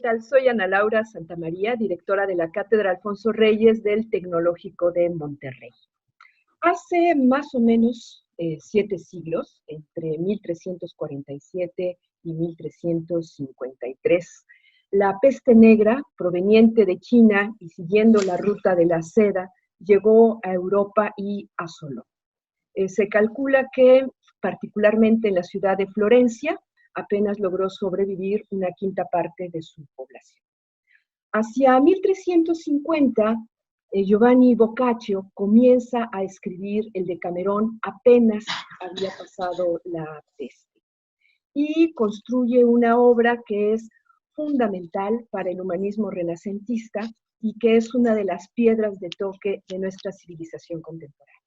tal? Soy Ana Laura Santamaría, directora de la Cátedra Alfonso Reyes del Tecnológico de Monterrey. Hace más o menos 7 siglos, entre 1347 y 1353, la peste negra, proveniente de China y siguiendo la ruta de la seda, llegó a Europa y asoló. Se calcula que, particularmente en la ciudad de Florencia, apenas logró sobrevivir una quinta parte de su población. Hacia 1350, Giovanni Boccaccio comienza a escribir el Decamerón apenas había pasado la peste y construye una obra que es fundamental para el humanismo renacentista y que es una de las piedras de toque de nuestra civilización contemporánea.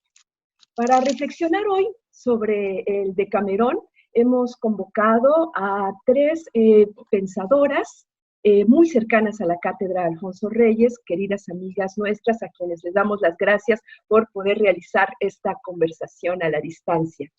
Para reflexionar hoy sobre el Decamerón, hemos convocado a 3 pensadoras muy cercanas a la Cátedra Alfonso Reyes, queridas amigas nuestras, a quienes les damos las gracias por poder realizar esta conversación a la distancia.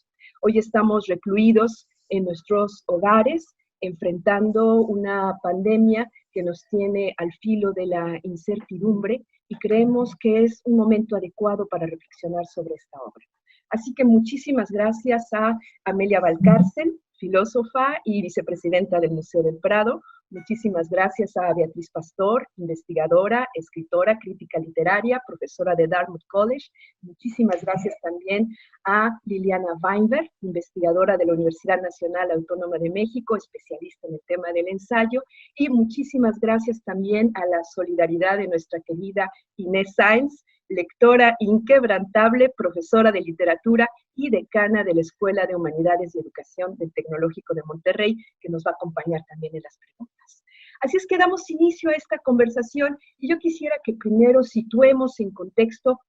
Hoy estamos recluidos en nuestros hogares, enfrentando una pandemia que nos tiene al filo de la incertidumbre y creemos que es un momento adecuado para reflexionar sobre esta obra. Así que muchísimas gracias a Amelia Valcárcel, filósofa y vicepresidenta del Museo del Prado. Muchísimas gracias a Beatriz Pastor, investigadora, escritora, crítica literaria, profesora de Dartmouth College. Muchísimas gracias también a Liliana Weinberg, investigadora de la Universidad Nacional Autónoma de México, especialista en el tema del ensayo. Y muchísimas gracias también a la solidaridad de nuestra querida Inés Sáenz, lectora inquebrantable, profesora de literatura y decana de la Escuela de Humanidades y Educación del Tecnológico de Monterrey, que nos va a acompañar también en las preguntas. Así es que damos inicio a esta conversación y yo quisiera que primero situemos en contexto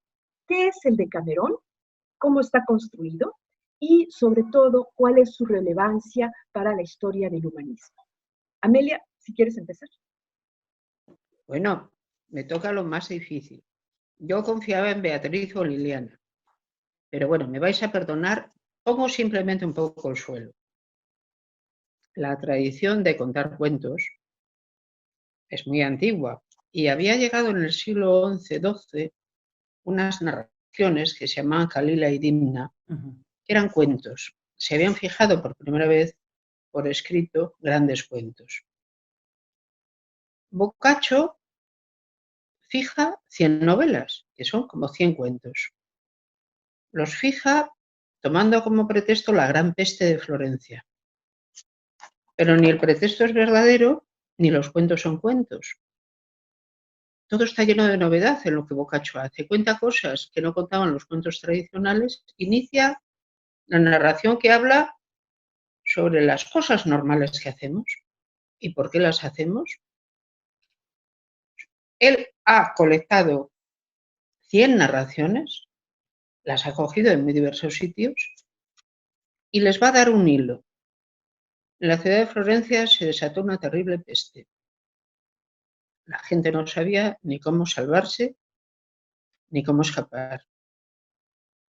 qué es el Decamerón, cómo está construido y, sobre todo, cuál es su relevancia para la historia del humanismo. Amelia, si quieres empezar. Bueno, me toca lo más difícil. Yo confiaba en Beatriz o Liliana, pero bueno, me vais a perdonar, pongo simplemente un poco el suelo. La tradición de contar cuentos es muy antigua y había llegado en el siglo XI-XII unas narraciones que se llamaban Calila y Dimna, que eran cuentos. Se habían fijado por primera vez por escrito grandes cuentos. Boccaccio fija 100 novelas, que son como 100 cuentos. Los fija tomando como pretexto la gran peste de Florencia. Pero ni el pretexto es verdadero, ni los cuentos son cuentos. Todo está lleno de novedad en lo que Boccaccio hace. Cuenta cosas que no contaban los cuentos tradicionales, inicia la narración que habla sobre las cosas normales que hacemos. ¿Y por qué las hacemos? Él ha colectado 100 narraciones, las ha cogido en muy diversos sitios y les va a dar un hilo. En la ciudad de Florencia se desató una terrible peste. La gente no sabía ni cómo salvarse ni cómo escapar.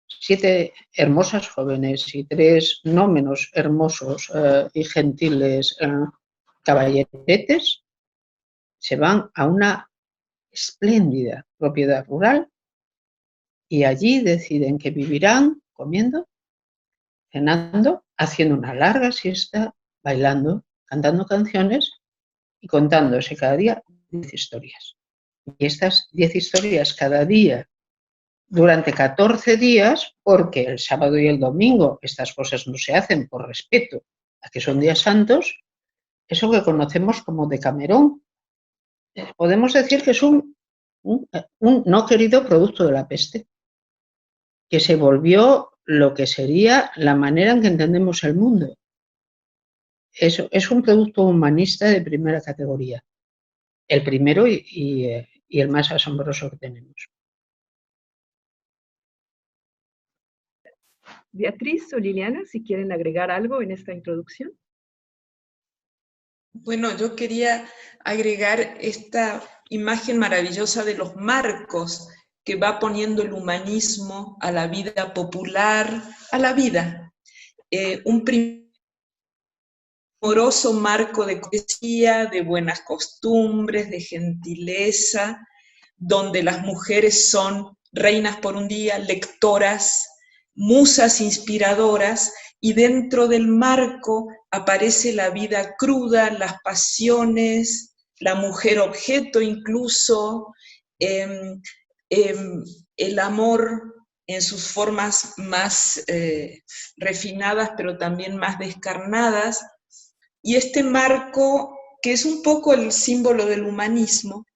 7 hermosas jóvenes y 3 no menos hermosos y gentiles caballeretes se van a una espléndida propiedad rural y allí deciden que vivirán comiendo, cenando, haciendo una larga siesta, bailando, cantando canciones y contándose cada día 10 historias. Y estas 10 historias cada día durante 14 días, porque el sábado y el domingo estas cosas no se hacen por respeto a que son días santos, eso que conocemos como Decamerón, podemos decir que es un no querido producto de la peste, que se volvió lo que sería la manera en que entendemos el mundo. Eso es un producto humanista de primera categoría, el primero y el más asombroso que tenemos. Beatriz o Liliana, si quieren agregar algo en esta introducción. Bueno, yo quería agregar esta imagen maravillosa de los marcos que va poniendo el humanismo a la vida popular, a la vida. Un amoroso marco de cortesía, de buenas costumbres, de gentileza, donde las mujeres son reinas por un día, lectoras, musas inspiradoras, y dentro del marco aparece la vida cruda, las pasiones, la mujer objeto incluso, el amor en sus formas más refinadas, pero también más descarnadas, y este marco, que es un poco el símbolo del humanismo,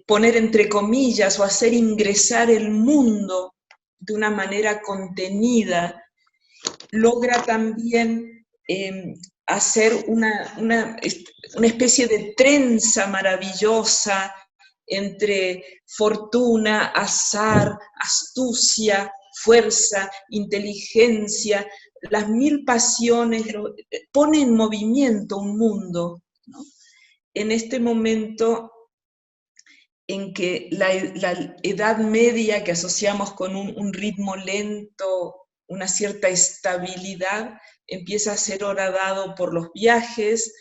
poner entre comillas o hacer ingresar el mundo de una manera contenida, logra también hacer una especie de trenza maravillosa entre fortuna, azar, astucia, fuerza, inteligencia, las mil pasiones, pone en movimiento un mundo, ¿no? En este momento en que la Edad Media, que asociamos con un ritmo lento, una cierta estabilidad, empieza a ser horadado por los viajes,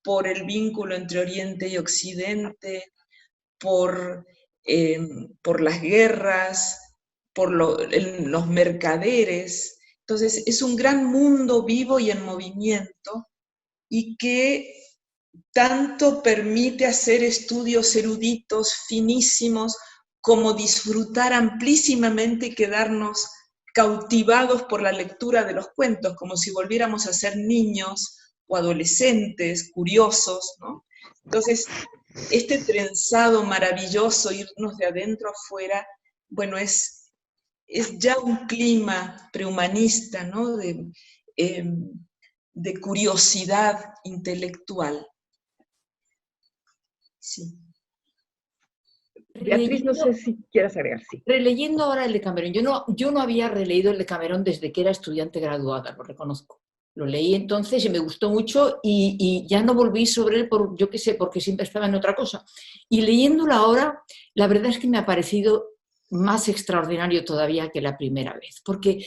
por el vínculo entre Oriente y Occidente, por las guerras, por los mercaderes. Entonces es un gran mundo vivo y en movimiento, y que tanto permite hacer estudios eruditos finísimos como disfrutar amplísimamente y quedarnos cautivados por la lectura de los cuentos, como si volviéramos a ser niños o adolescentes, curiosos, ¿no? Entonces, este trenzado maravilloso, irnos de adentro afuera, bueno, es ya un clima prehumanista, ¿no? De curiosidad intelectual. Sí. Beatriz, no sé si quieras agregar, sí. Releyendo ahora el Decamerón, yo no había releído el Decamerón desde que era estudiante graduada, lo reconozco. Lo leí entonces y me gustó mucho y ya no volví sobre él, yo qué sé, porque siempre estaba en otra cosa. Y leyéndolo ahora, la verdad es que me ha parecido más extraordinario todavía que la primera vez, porque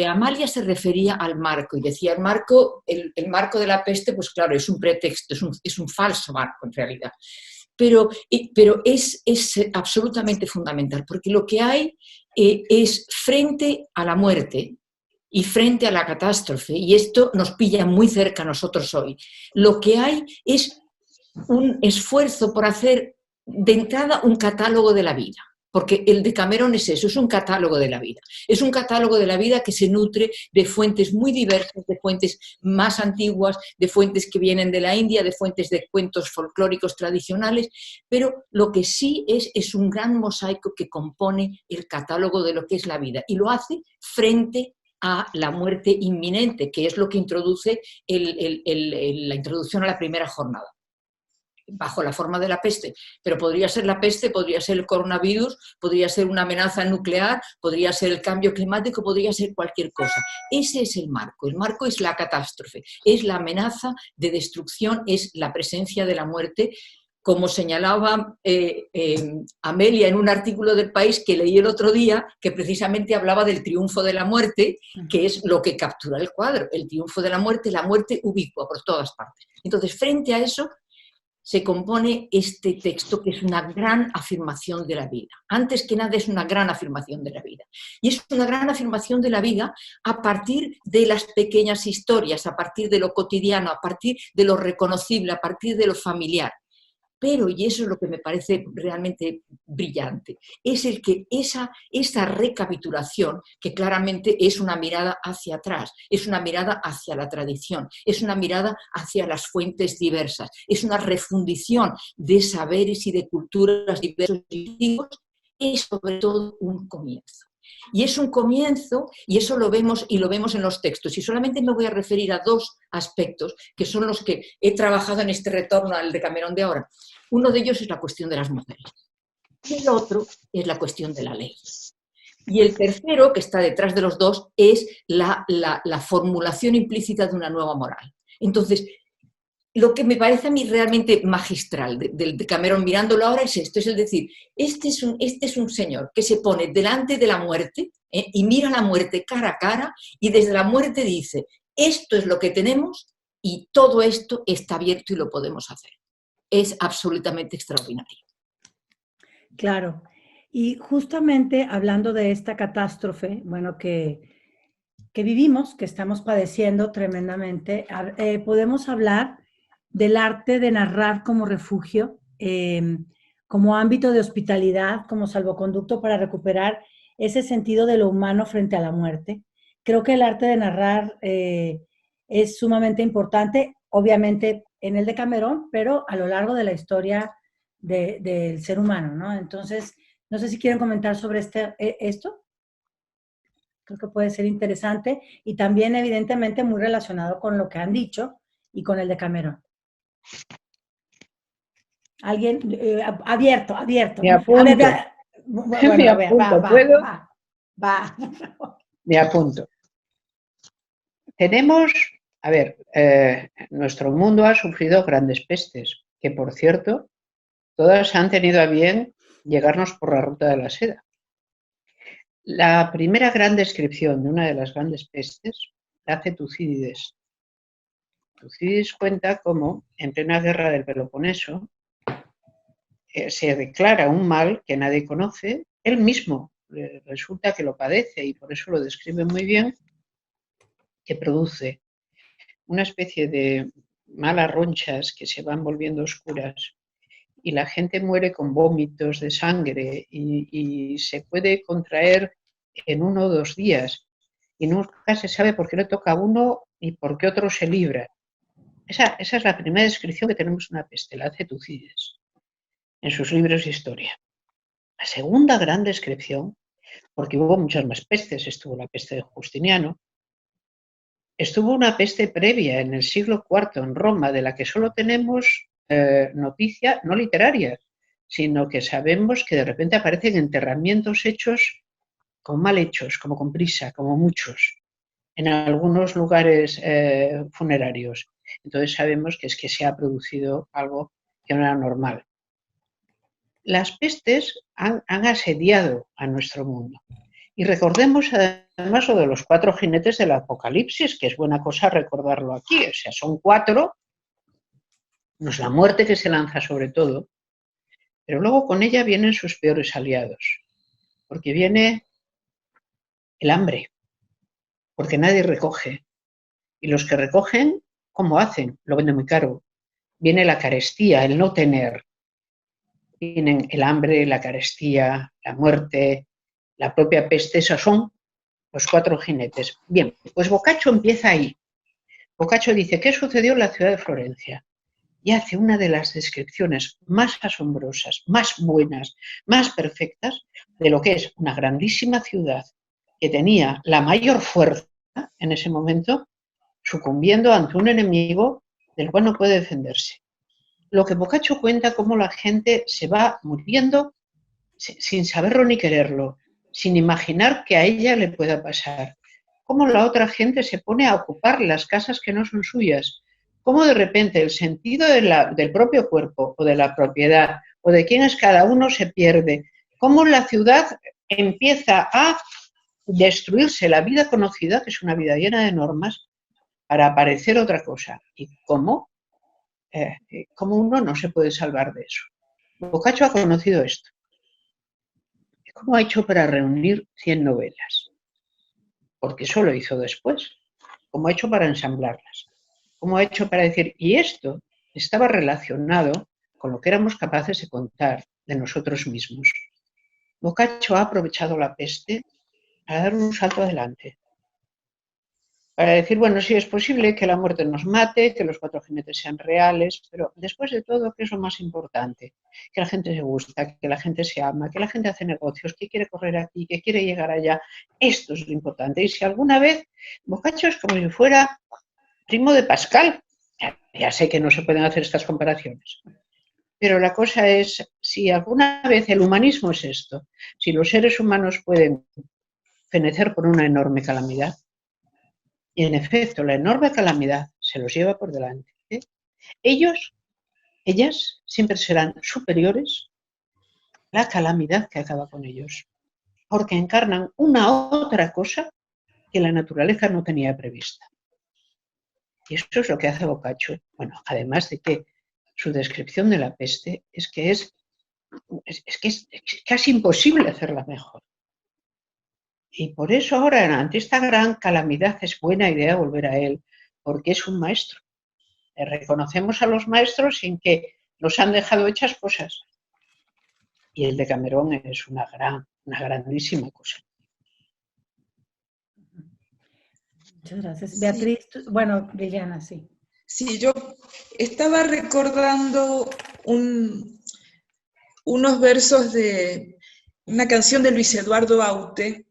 Amalia se refería al marco y decía el marco de la peste, pues claro, es un pretexto, es un falso marco en realidad. Pero es absolutamente fundamental, porque lo que hay es frente a la muerte y frente a la catástrofe, y esto nos pilla muy cerca a nosotros hoy, lo que hay es un esfuerzo por hacer de entrada un catálogo de la vida, porque el Decamerón es eso, es un catálogo de la vida. Es un catálogo de la vida que se nutre de fuentes muy diversas, de fuentes más antiguas, de fuentes que vienen de la India, de fuentes de cuentos folclóricos tradicionales, pero lo que sí es un gran mosaico que compone el catálogo de lo que es la vida, y lo hace frente a la muerte inminente, que es lo que introduce la introducción a la primera jornada, bajo la forma de la peste, pero podría ser la peste, podría ser el coronavirus, podría ser una amenaza nuclear, podría ser el cambio climático, podría ser cualquier cosa. Ese es el marco es la catástrofe, es la amenaza de destrucción, es la presencia de la muerte, como señalaba Amelia en un artículo del País que leí el otro día, que precisamente hablaba del triunfo de la muerte, que es lo que captura el cuadro, el triunfo de la muerte ubicua por todas partes. Entonces, frente a eso, se compone este texto, que es una gran afirmación de la vida. Antes que nada es una gran afirmación de la vida. Y es una gran afirmación de la vida a partir de las pequeñas historias, a partir de lo cotidiano, a partir de lo reconocible, a partir de lo familiar. Pero, y eso es lo que me parece realmente brillante, es el que esa recapitulación, que claramente es una mirada hacia atrás, es una mirada hacia la tradición, es una mirada hacia las fuentes diversas, es una refundición de saberes y de culturas diversos y antiguos, es sobre todo un comienzo. Y es un comienzo, y eso lo vemos en los textos. Y solamente me voy a referir a dos aspectos, que son los que he trabajado en este retorno al Decamerón de ahora. Uno de ellos es la cuestión de las mujeres. Y el otro es la cuestión de la ley. Y el tercero, que está detrás de los dos, es la formulación implícita de una nueva moral. Entonces, lo que me parece a mí realmente magistral del Decamerón mirándolo ahora es esto, es decir, este es un señor que se pone delante de la muerte y mira la muerte cara a cara, y desde la muerte dice: esto es lo que tenemos y todo esto está abierto y lo podemos hacer. Es absolutamente extraordinario. Claro. Y justamente hablando de esta catástrofe, bueno, que vivimos, que estamos padeciendo tremendamente, podemos hablar del arte de narrar como refugio, como ámbito de hospitalidad, como salvoconducto para recuperar ese sentido de lo humano frente a la muerte. Creo que el arte de narrar es sumamente importante, obviamente en el Decamerón, pero a lo largo de la historia del ser humano, ¿no? Entonces, no sé si quieren comentar sobre esto. Creo que puede ser interesante y también evidentemente muy relacionado con lo que han dicho y con el Decamerón. Alguien, abierto. Me apunto. A ver, bueno, Me apunto, ¿puedo? Va. Me apunto. Tenemos, a ver, nuestro mundo ha sufrido grandes pestes, que por cierto, todas han tenido a bien llegarnos por la ruta de la seda. La primera gran descripción de una de las grandes pestes la hace Tucídides. Tucídides cuenta cómo, en plena guerra del Peloponeso, se declara un mal que nadie conoce, él mismo resulta que lo padece y por eso lo describe muy bien, que produce una especie de malas ronchas que se van volviendo oscuras y la gente muere con vómitos de sangre y se puede contraer en 1 o 2 días y nunca se sabe por qué le toca a uno y por qué otro se libra. Esa es la primera descripción que tenemos de una peste, la hace Tucídides en sus libros de historia. La segunda gran descripción, porque hubo muchas más pestes, estuvo la peste de Justiniano, estuvo una peste previa en el siglo IV en Roma, de la que solo tenemos noticia no literaria, sino que sabemos que de repente aparecen enterramientos hechos con mal hechos, como con prisa, como muchos, en algunos lugares funerarios. Entonces sabemos que es que se ha producido algo que no era normal. Las pestes han asediado a nuestro mundo. Y recordemos además lo de los 4 jinetes del Apocalipsis, que es buena cosa recordarlo aquí. O sea, son 4, no es la muerte que se lanza sobre todo, pero luego con ella vienen sus peores aliados, porque viene el hambre, porque nadie recoge. Y los que recogen, ¿cómo hacen? Lo venden muy caro. Viene la carestía, el no tener. Vienen el hambre, la carestía, la muerte, la propia peste. Esos son los 4 jinetes. Bien, pues Boccaccio empieza ahí. Boccaccio dice, ¿qué sucedió en la ciudad de Florencia? Y hace una de las descripciones más asombrosas, más buenas, más perfectas de lo que es una grandísima ciudad que tenía la mayor fuerza en ese momento, sucumbiendo ante un enemigo del cual no puede defenderse. Lo que Boccaccio cuenta cómo la gente se va muriendo sin saberlo ni quererlo, sin imaginar que a ella le pueda pasar. Cómo la otra gente se pone a ocupar las casas que no son suyas. Cómo de repente el sentido del propio cuerpo o de la propiedad o de quién es cada uno se pierde. Cómo la ciudad empieza a destruirse la vida conocida, que es una vida llena de normas, para aparecer otra cosa. Y cómo uno no se puede salvar de eso. Boccaccio ha conocido esto. ¿Cómo ha hecho para reunir 100 novelas? Porque eso lo hizo después. ¿Cómo ha hecho para ensamblarlas? ¿Cómo ha hecho para decir, y esto estaba relacionado con lo que éramos capaces de contar de nosotros mismos? Boccaccio ha aprovechado la peste para dar un salto adelante. Para decir, bueno, sí es posible que la muerte nos mate, que los 4 jinetes sean reales, pero después de todo, ¿qué es lo más importante? Que la gente se gusta, que la gente se ama, que la gente hace negocios, que quiere correr aquí, que quiere llegar allá. Esto es lo importante. Y si alguna vez, Boccaccio es como si fuera primo de Pascal. Ya sé que no se pueden hacer estas comparaciones. Pero la cosa es, si alguna vez el humanismo es esto, si los seres humanos pueden fenecer por una enorme calamidad, y en efecto, la enorme calamidad se los lleva por delante. Ellas siempre serán superiores a la calamidad que acaba con ellos, porque encarnan una otra cosa que la naturaleza no tenía prevista. Y eso es lo que hace Boccaccio. Bueno, además de que su descripción de la peste es que es casi imposible hacerla mejor. Y por eso ahora, ante esta gran calamidad, es buena idea volver a él, porque es un maestro. Le reconocemos a los maestros sin que nos han dejado hechas cosas. Y el Decamerón es una grandísima cosa. Muchas gracias. Beatriz, bueno, Liliana, sí. Sí, yo estaba recordando unos versos de una canción de Luis Eduardo Aute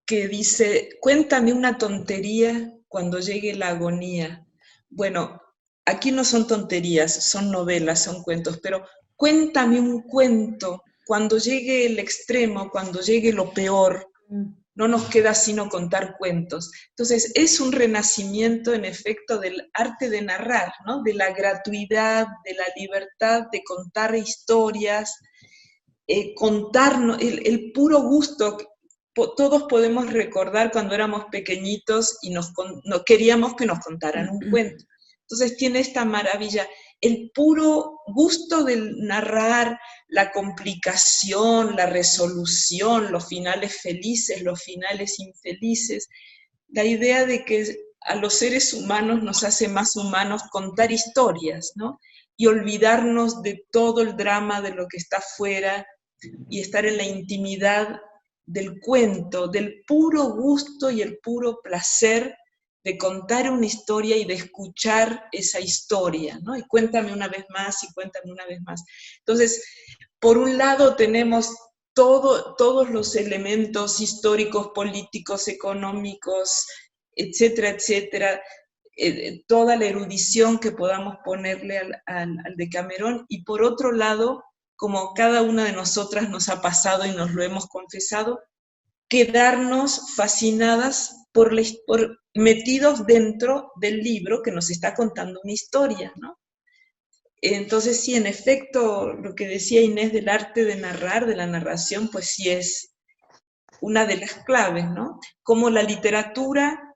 que dice: cuéntame una tontería cuando llegue la agonía. Bueno, aquí no son tonterías, son novelas, son cuentos, pero cuéntame un cuento cuando llegue el extremo, cuando llegue lo peor. No nos queda sino contar cuentos. Entonces, es un renacimiento, en efecto, del arte de narrar, ¿no? De la gratuidad, de la libertad de contar historias, contarnos, el puro gusto. Todos podemos recordar cuando éramos pequeñitos y no queríamos que nos contaran un cuento. Entonces tiene esta maravilla, el puro gusto del narrar, la complicación, la resolución, los finales felices, los finales infelices, la idea de que a los seres humanos nos hace más humanos contar historias, ¿no? Y olvidarnos de todo el drama de lo que está afuera y estar en la intimidad del cuento, del puro gusto y el puro placer de contar una historia y de escuchar esa historia, ¿no? Y cuéntame una vez más, y cuéntame una vez más. Entonces, por un lado tenemos todos los elementos históricos, políticos, económicos, etcétera, etcétera, toda la erudición que podamos ponerle al Decamerón, y por otro lado, como cada una de nosotras nos ha pasado y nos lo hemos confesado, quedarnos fascinadas por metidos dentro del libro que nos está contando una historia, ¿no? Entonces sí, en efecto, lo que decía Inés del arte de narrar, de la narración, pues sí es una de las claves, ¿no? Cómo la literatura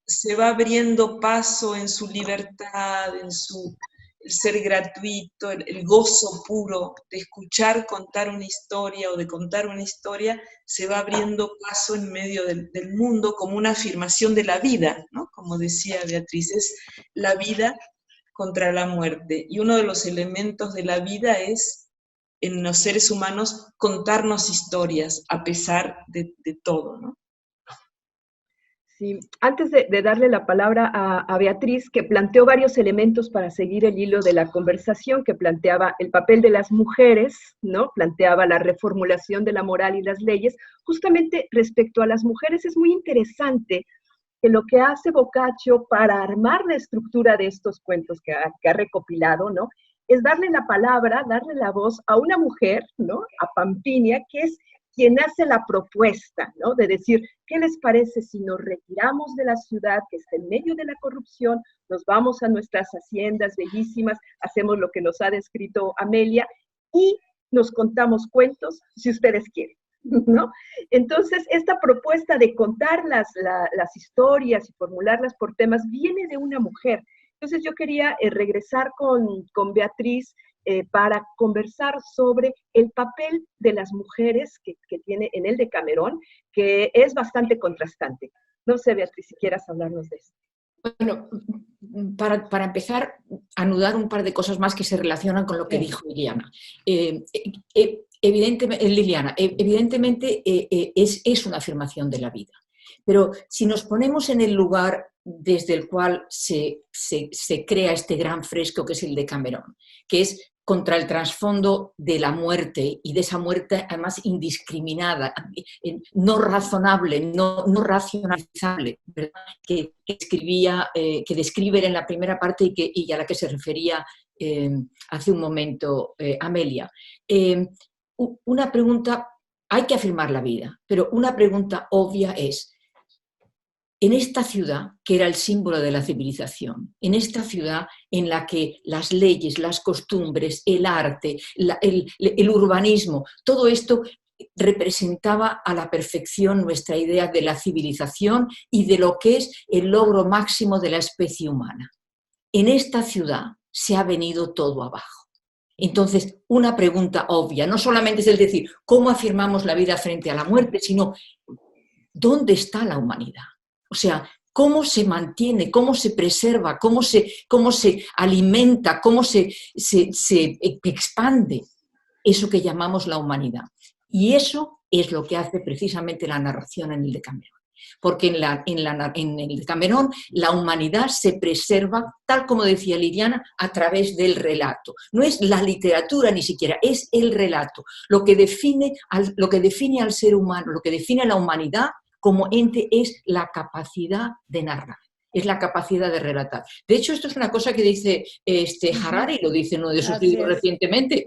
se va abriendo paso en su libertad, en su el ser gratuito, el gozo puro de escuchar contar una historia o de contar una historia, se va abriendo paso en medio del mundo como una afirmación de la vida, ¿no? Como decía Beatriz, es la vida contra la muerte. Y uno de los elementos de la vida es, en los seres humanos, contarnos historias a pesar de todo, ¿no? Sí, antes de darle la palabra a Beatriz, que planteó varios elementos para seguir el hilo de la conversación, que planteaba el papel de las mujeres, ¿no? Planteaba la reformulación de la moral y las leyes. Justamente respecto a las mujeres es muy interesante que lo que hace Boccaccio para armar la estructura de estos cuentos que ha recopilado, ¿no? Es darle la palabra, darle la voz a una mujer, ¿no? A Pampinia, que es quien hace la propuesta, ¿no? De decir, ¿qué les parece si nos retiramos de la ciudad que está en medio de la corrupción, nos vamos a nuestras haciendas bellísimas, hacemos lo que nos ha descrito Amelia y nos contamos cuentos si ustedes quieren, ¿no? Entonces, esta propuesta de contar las historias y formularlas por temas viene de una mujer. Entonces, yo quería regresar con Beatriz para conversar sobre el papel de las mujeres que tiene en el Decamerón, que es bastante contrastante. No sé, Beatriz, si quieras hablarnos de eso. Bueno, para empezar, anudar un par de cosas más que se relacionan con lo que dijo Liliana. Evidentemente es una afirmación de la vida, pero si nos ponemos en el lugar desde el cual se crea este gran fresco que es el Decamerón, que es contra el trasfondo de la muerte y de esa muerte además indiscriminada, no razonable, no racionalizable, ¿verdad? Que describe en la primera parte y a la que se refería hace un momento Amelia. Una pregunta, hay que afirmar la vida, pero una pregunta obvia es, en esta ciudad, que era el símbolo de la civilización, en esta ciudad en la que las leyes, las costumbres, el arte, el urbanismo, todo esto representaba a la perfección nuestra idea de la civilización y de lo que es el logro máximo de la especie humana. en esta ciudad se ha venido todo abajo. Entonces, una pregunta obvia, no solamente es el decir, ¿cómo afirmamos la vida frente a la muerte?, sino, ¿dónde está la humanidad? O sea, ¿cómo se mantiene, cómo se preserva, cómo se alimenta, cómo se expande eso que llamamos la humanidad? Y eso es lo que hace precisamente la narración en el Decamerón. Porque en el Decamerón la humanidad se preserva, tal como decía Liliana, a través del relato. No es la literatura ni siquiera, es el relato. Lo que define al ser humano, lo que define a la humanidad como ente es la capacidad de narrar, es la capacidad de relatar. De hecho, esto es una cosa que dice Harari, lo dice en uno de sus libros recientemente,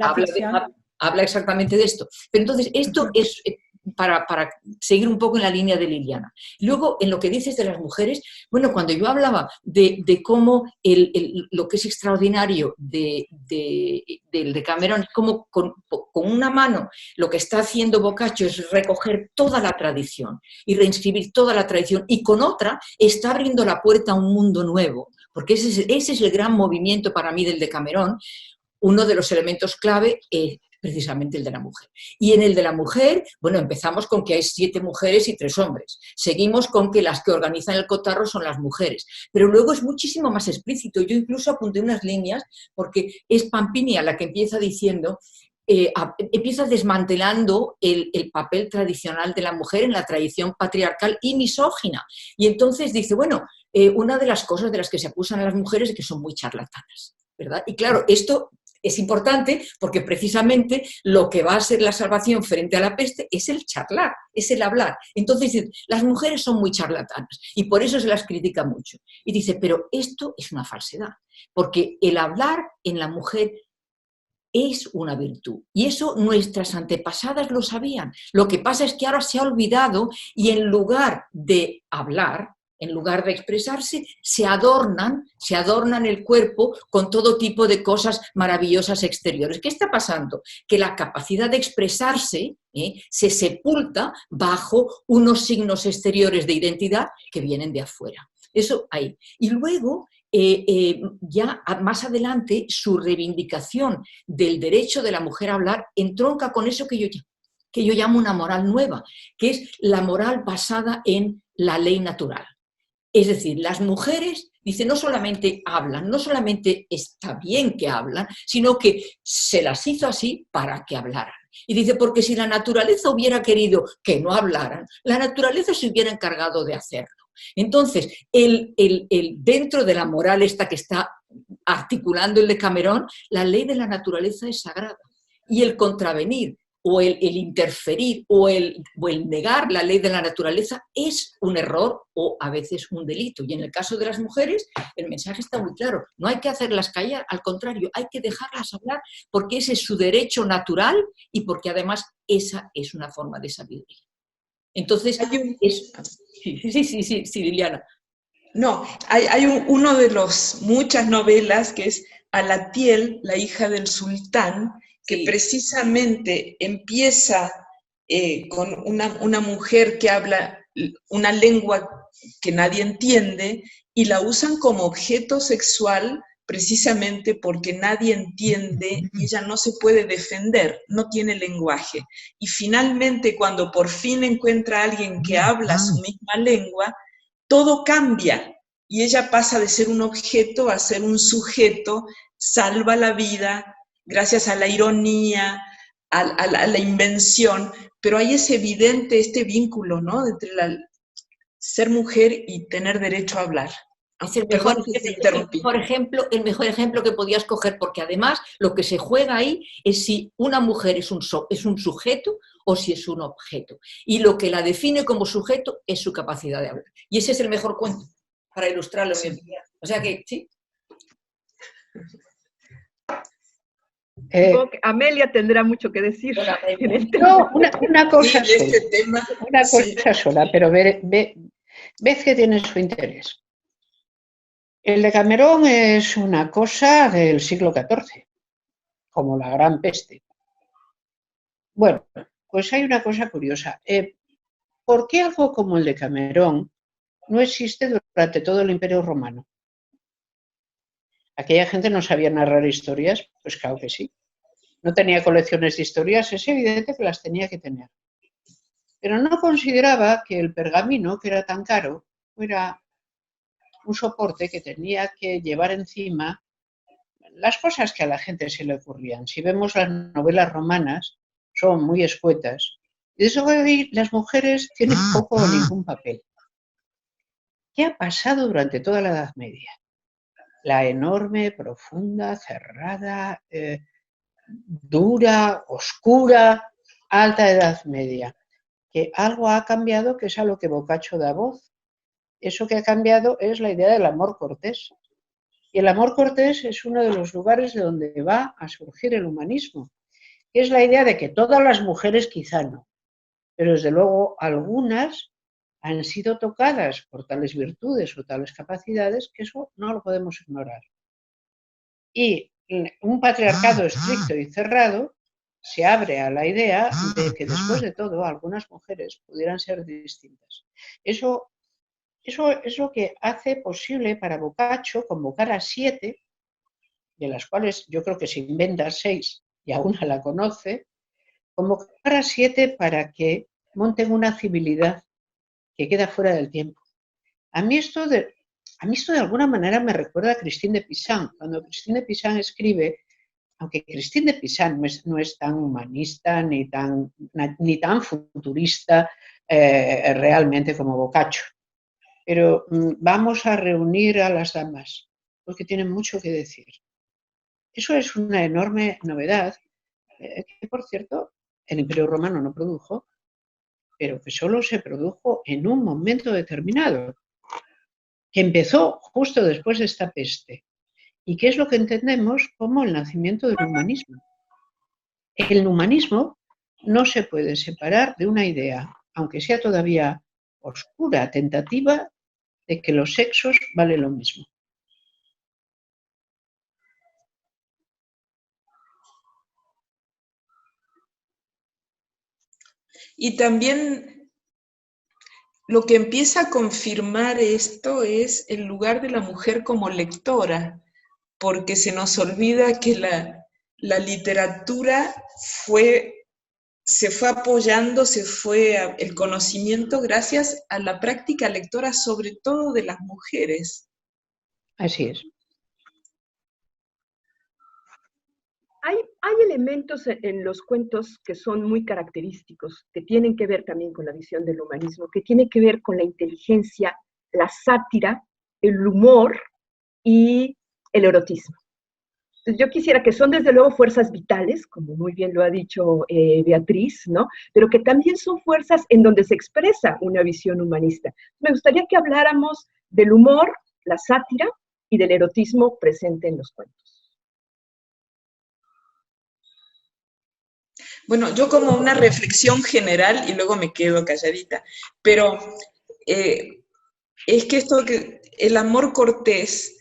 habla exactamente de esto. Pero entonces, esto es para seguir un poco en la línea de Liliana. Luego, en lo que dices de las mujeres, bueno, cuando yo hablaba de cómo lo que es extraordinario del Decamerón, como con una mano lo que está haciendo Boccaccio es recoger toda la tradición y reinscribir toda la tradición, y con otra está abriendo la puerta a un mundo nuevo, porque ese es el gran movimiento para mí del Decamerón. Uno de los elementos clave es precisamente el de la mujer. Y en el de la mujer, bueno, empezamos con que hay 7 mujeres y 3 hombres. Seguimos con que las que organizan el cotarro son las mujeres. Pero luego es muchísimo más explícito. Yo incluso apunté unas líneas, porque es Pampinea la que empieza diciendo, empieza desmantelando el papel tradicional de la mujer en la tradición patriarcal y misógina. Y entonces dice, bueno, una de las cosas de las que se acusan a las mujeres es que son muy charlatanas, ¿verdad? Y claro, esto es importante porque precisamente lo que va a ser la salvación frente a la peste es el charlar, es el hablar. Entonces, las mujeres son muy charlatanas y por eso se las critica mucho. Y dice, pero esto es una falsedad, porque el hablar en la mujer es una virtud. Y eso nuestras antepasadas lo sabían. Lo que pasa es que ahora se ha olvidado y en lugar de hablar, en lugar de expresarse, se adornan el cuerpo con todo tipo de cosas maravillosas exteriores. ¿Qué está pasando? Que la capacidad de expresarse se sepulta bajo unos signos exteriores de identidad que vienen de afuera. Eso ahí. Y luego, ya más adelante, su reivindicación del derecho de la mujer a hablar entronca con eso que yo llamo una moral nueva, que es la moral basada en la ley natural. Es decir, las mujeres, dice, no solamente hablan, no solamente está bien que hablan, sino que se las hizo así para que hablaran. Y dice, porque si la naturaleza hubiera querido que no hablaran, la naturaleza se hubiera encargado de hacerlo. Entonces, dentro de la moral esta que está articulando el Decamerón, la ley de la naturaleza es sagrada. Y el contravenir, o el interferir, o el negar la ley de la naturaleza es un error o a veces un delito. Y en el caso de las mujeres, el mensaje está muy claro. No hay que hacerlas callar, al contrario, hay que dejarlas hablar porque ese es su derecho natural y porque además esa es una forma de sabiduría. Entonces, sí, Liliana. No, hay uno de los muchas novelas que es Alatiel, la hija del sultán, que precisamente empieza con una mujer que habla una lengua que nadie entiende y la usan como objeto sexual precisamente porque nadie entiende y ella no se puede defender, no tiene lenguaje. Y finalmente, cuando por fin encuentra a alguien que habla su misma lengua, todo cambia y ella pasa de ser un objeto a ser un sujeto, salva la vida gracias a la ironía, a la invención, pero ahí es evidente este vínculo, ¿no?, entre ser mujer y tener derecho a hablar. Es el mejor ejemplo que podías coger, porque además lo que se juega ahí es si una mujer es un sujeto o si es un objeto. Y lo que la define como sujeto es su capacidad de hablar. Y ese es el mejor cuento para ilustrarlo. Sí. O sea que, sí. Amelia tendrá mucho que decir. En el tema. No, una cosa sí, sola, este tema, una cosa sola, pero ves que tiene su interés. El Decamerón es una cosa del siglo XIV, como la Gran Peste. Bueno, pues hay una cosa curiosa. ¿Por qué algo como el Decamerón no existe durante todo el Imperio Romano? ¿Aquella gente no sabía narrar historias? Pues claro que sí. ¿No tenía colecciones de historias? Es evidente que las tenía que tener. Pero no consideraba que el pergamino, que era tan caro, fuera un soporte que tenía que llevar encima las cosas que a la gente se le ocurrían. Si vemos las novelas romanas, son muy escuetas. Y de eso hoy las mujeres tienen poco o ningún papel. ¿Qué ha pasado durante toda la Edad Media? La enorme, profunda, cerrada, dura, oscura, alta Edad Media. Que algo ha cambiado, que es a lo que Boccaccio da voz. Eso que ha cambiado es la idea del amor cortés. Y el amor cortés es uno de los lugares de donde va a surgir el humanismo. Es la idea de que todas las mujeres quizá no, pero desde luego algunas han sido tocadas por tales virtudes o tales capacidades que eso no lo podemos ignorar. Y un patriarcado estricto y cerrado se abre a la idea de que después de todo algunas mujeres pudieran ser distintas. Eso es lo que hace posible para Boccaccio convocar a 7, de las cuales yo creo que se inventa 6 y a una la conoce, convocar a 7 para que monten una civilidad que queda fuera del tiempo. A mí esto de alguna manera me recuerda a Christine de Pisan. Cuando Christine de Pisan escribe, aunque Christine de Pisan no es tan humanista ni tan futurista realmente como Boccaccio, pero vamos a reunir a las damas, porque tienen mucho que decir. Eso es una enorme novedad, que por cierto el Imperio Romano no produjo, pero que solo se produjo en un momento determinado, que empezó justo después de esta peste, y que es lo que entendemos como el nacimiento del humanismo. El humanismo no se puede separar de una idea, aunque sea todavía oscura, tentativa, de que los sexos valen lo mismo. Y también lo que empieza a confirmar esto es el lugar de la mujer como lectora, porque se nos olvida que la literatura se fue apoyando, el conocimiento gracias a la práctica lectora, sobre todo de las mujeres. Así es. Hay elementos en los cuentos que son muy característicos, que tienen que ver también con la visión del humanismo, que tiene que ver con la inteligencia, la sátira, el humor y el erotismo. Yo quisiera que son desde luego fuerzas vitales, como muy bien lo ha dicho Beatriz, ¿no? Pero que también son fuerzas en donde se expresa una visión humanista. Me gustaría que habláramos del humor, la sátira y del erotismo presente en los cuentos. Bueno, yo como una reflexión general y luego me quedo calladita, pero es que el amor cortés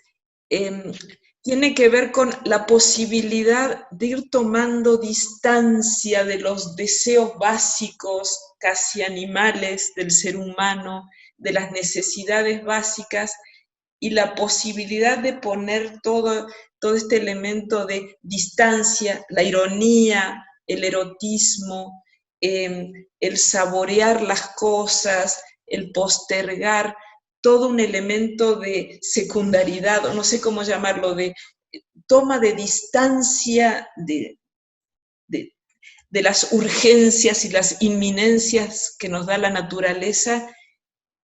tiene que ver con la posibilidad de ir tomando distancia de los deseos básicos, casi animales del ser humano, de las necesidades básicas, y la posibilidad de poner todo este elemento de distancia, la ironía, el erotismo, el saborear las cosas, el postergar, todo un elemento de secundaridad, o no sé cómo llamarlo, de toma de distancia de las urgencias y las inminencias que nos da la naturaleza,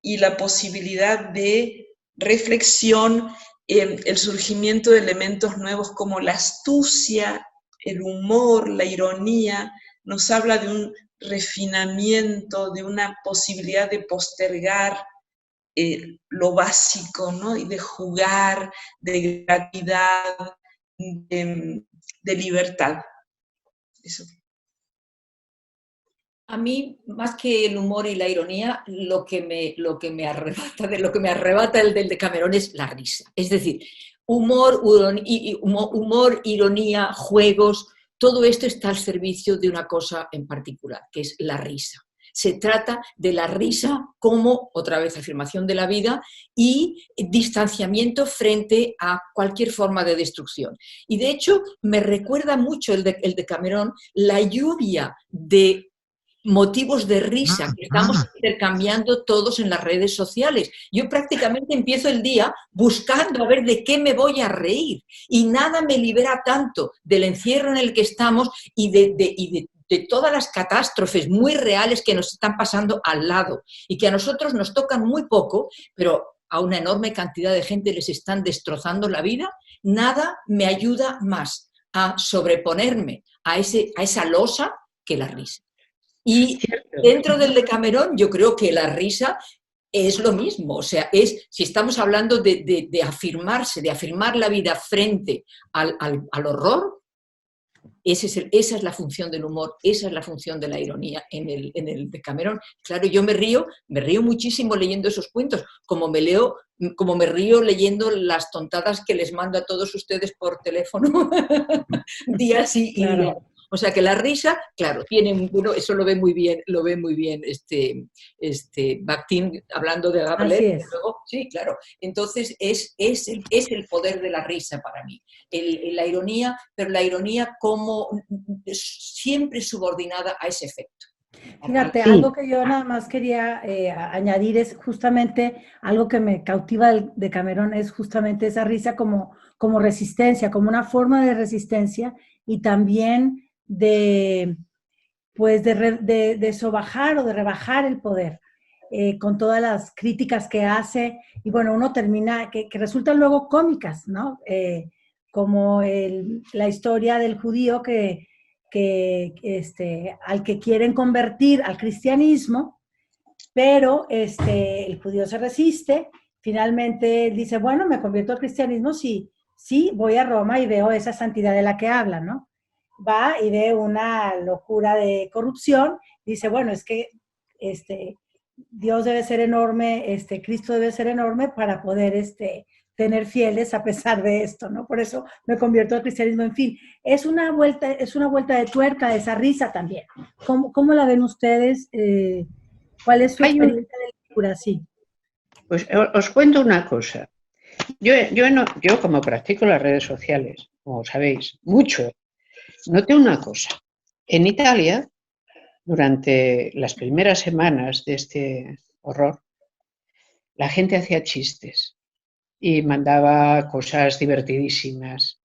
y la posibilidad de reflexión, el surgimiento de elementos nuevos como la astucia, el humor, la ironía, nos habla de un refinamiento, de una posibilidad de postergar lo básico, ¿no? Y de jugar, de gratuidad, de libertad. Eso. A mí, más que el humor y la ironía, lo que me arrebata el del Decamerón es la risa. Es decir, humor, ironía, juegos, todo esto está al servicio de una cosa en particular, que es la risa. se trata de la risa como, otra vez, afirmación de la vida y distanciamiento frente a cualquier forma de destrucción. Y de hecho, me recuerda mucho el de Cameron, la lluvia de motivos de risa que estamos intercambiando todos en las redes sociales. Yo prácticamente empiezo el día buscando a ver de qué me voy a reír y nada me libera tanto del encierro en el que estamos y de todas las catástrofes muy reales que nos están pasando al lado y que a nosotros nos tocan muy poco, pero a una enorme cantidad de gente les están destrozando la vida. Nada me ayuda más a sobreponerme a esa losa que la risa. Y dentro del de Cameron, yo creo que la risa es lo mismo. O sea, si estamos hablando de afirmarse, de afirmar la vida frente al horror, esa es la función del humor, esa es la función de la ironía en el de Cameron. Claro, yo me río muchísimo leyendo esos cuentos, como me río leyendo las tontadas que les mando a todos ustedes por teléfono día sí y día. O sea que la risa, claro, eso lo ve muy bien Bakhtin hablando de Rabelais. Luego, sí, claro. Entonces es el poder de la risa para mí. La ironía, pero la ironía como siempre subordinada a ese efecto. Fíjate, algo que yo nada más quería añadir es justamente algo que me cautiva de Cameron, es justamente esa risa como resistencia, como una forma de resistencia y también de sobajar o de rebajar el poder con todas las críticas que hace y bueno, uno termina, que resultan luego cómicas, ¿no? Como la historia del judío al que quieren convertir al cristianismo, pero el judío se resiste, finalmente él dice, bueno, me convierto al cristianismo sí, voy a Roma y veo esa santidad de la que habla, ¿no? Va y ve una locura de corrupción, dice, bueno, es que Dios debe ser enorme, Cristo debe ser enorme para poder tener fieles a pesar de esto, ¿no? Por eso me convierto al cristianismo, en fin. Es una vuelta de tuerca de esa risa también. ¿Cómo la ven ustedes? ¿Cuál es su experiencia de lectura? Sí. Pues os cuento una cosa. Yo como practico las redes sociales, como sabéis, mucho, noté una cosa. En Italia, durante las primeras semanas de este horror, la gente hacía chistes y mandaba cosas divertidísimas.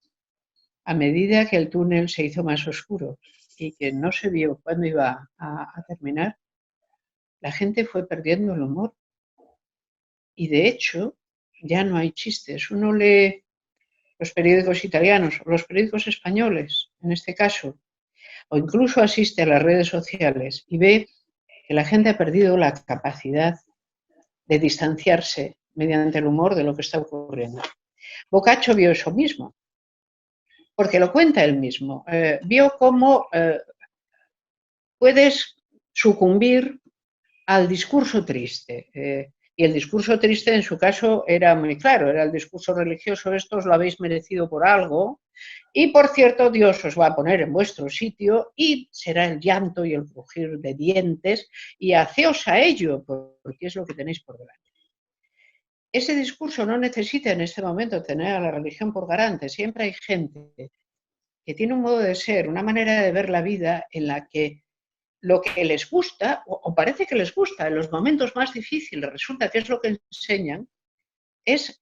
A medida que el túnel se hizo más oscuro y que no se vio cuándo iba a terminar, la gente fue perdiendo el humor. Y de hecho, ya no hay chistes. Uno lee los periódicos italianos o los periódicos españoles, en este caso, o incluso asiste a las redes sociales y ve que la gente ha perdido la capacidad de distanciarse mediante el humor de lo que está ocurriendo. Boccaccio vio eso mismo, porque lo cuenta él mismo. Vio cómo puedes sucumbir al discurso triste. Y el discurso triste en su caso era muy claro, era el discurso religioso, esto os lo habéis merecido por algo, y por cierto Dios os va a poner en vuestro sitio y será el llanto y el crujir de dientes y haceos a ello, porque es lo que tenéis por delante. Ese discurso no necesita en este momento tener a la religión por garante, siempre hay gente que tiene un modo de ser, una manera de ver la vida en la que lo que les gusta, o parece que les gusta, en los momentos más difíciles, resulta que es lo que enseñan, es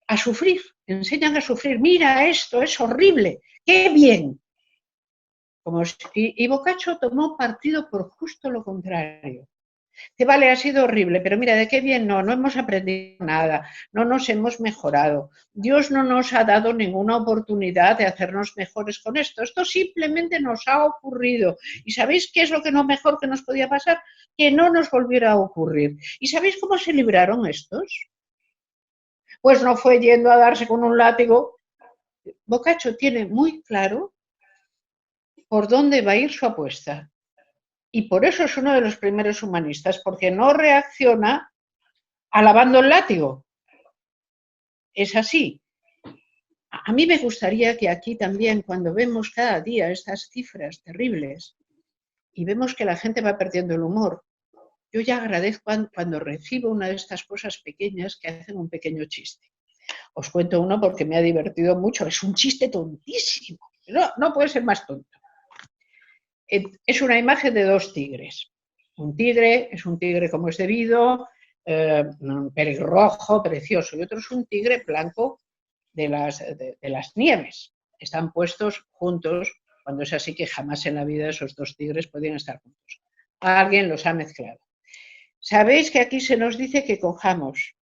a sufrir, enseñan a sufrir. Mira esto, es horrible, qué bien. Y Boccaccio tomó partido por justo lo contrario. Que vale, ha sido horrible, pero mira, ¿de qué bien? No hemos aprendido nada, no nos hemos mejorado. Dios no nos ha dado ninguna oportunidad de hacernos mejores con esto. Esto simplemente nos ha ocurrido. ¿Y sabéis qué es lo que no mejor que nos podía pasar? Que no nos volviera a ocurrir. ¿Y sabéis cómo se libraron estos? Pues no fue yendo a darse con un látigo. Boccaccio tiene muy claro por dónde va a ir su apuesta. Y por eso es uno de los primeros humanistas, porque no reacciona alabando el látigo. Es así. A mí me gustaría que aquí también, cuando vemos cada día estas cifras terribles y vemos que la gente va perdiendo el humor, yo ya agradezco cuando recibo una de estas cosas pequeñas que hacen un pequeño chiste. Os cuento uno porque me ha divertido mucho. Es un chiste tontísimo. No puede ser más tonto. Es una imagen de dos tigres. Un tigre es un tigre como es debido, pelirrojo, precioso, y otro es un tigre blanco de las nieves. Están puestos juntos, cuando es así que jamás en la vida esos dos tigres podían estar juntos. Alguien los ha mezclado. Sabéis que aquí se nos dice que cojamos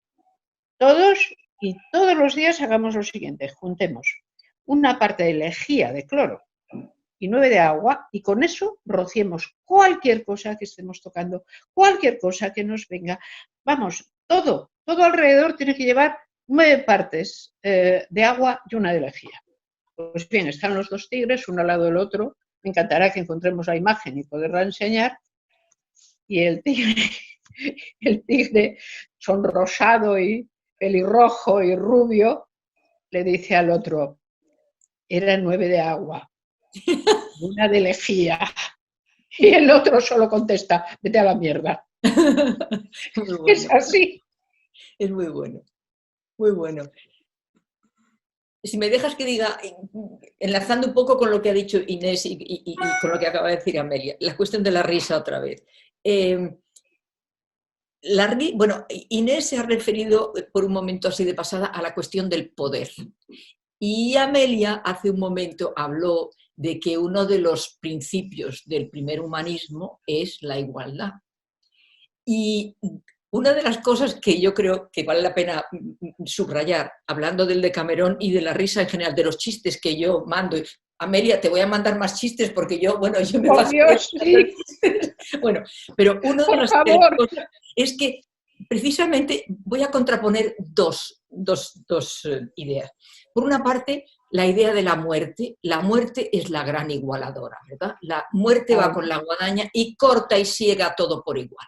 todos y todos los días hagamos lo siguiente: juntemos una parte de lejía de cloro y 9 de agua, y con eso rociemos cualquier cosa que estemos tocando, cualquier cosa que nos venga. Vamos, todo alrededor tiene que llevar 9 partes de agua y una de lejía. Pues bien, están los dos tigres, uno al lado del otro. Me encantará que encontremos la imagen y poderla enseñar. Y el tigre sonrosado y pelirrojo y rubio le dice al otro: eran 9 de agua, una de lejía. Y el otro solo contesta: vete a la mierda. Muy bueno. Es así. Es muy bueno, muy bueno. Si me dejas que diga, enlazando un poco con lo que ha dicho Inés y con lo que acaba de decir Amelia, la cuestión de la risa otra vez. Bueno, Inés se ha referido por un momento así de pasada a la cuestión del poder. Y Amelia hace un momento habló de que uno de los principios del primer humanismo es la igualdad. Y una de las cosas que yo creo que vale la pena subrayar, hablando del Decamerón y de la risa en general, de los chistes que yo mando, Amelia, te voy a mandar más chistes porque yo me ¡Por Dios, sí! Bueno, pero una de las cosas es que precisamente voy a contraponer dos ideas. Por una parte, la idea de la muerte. La muerte es la gran igualadora, ¿verdad? La muerte va con la guadaña y corta y ciega todo por igual.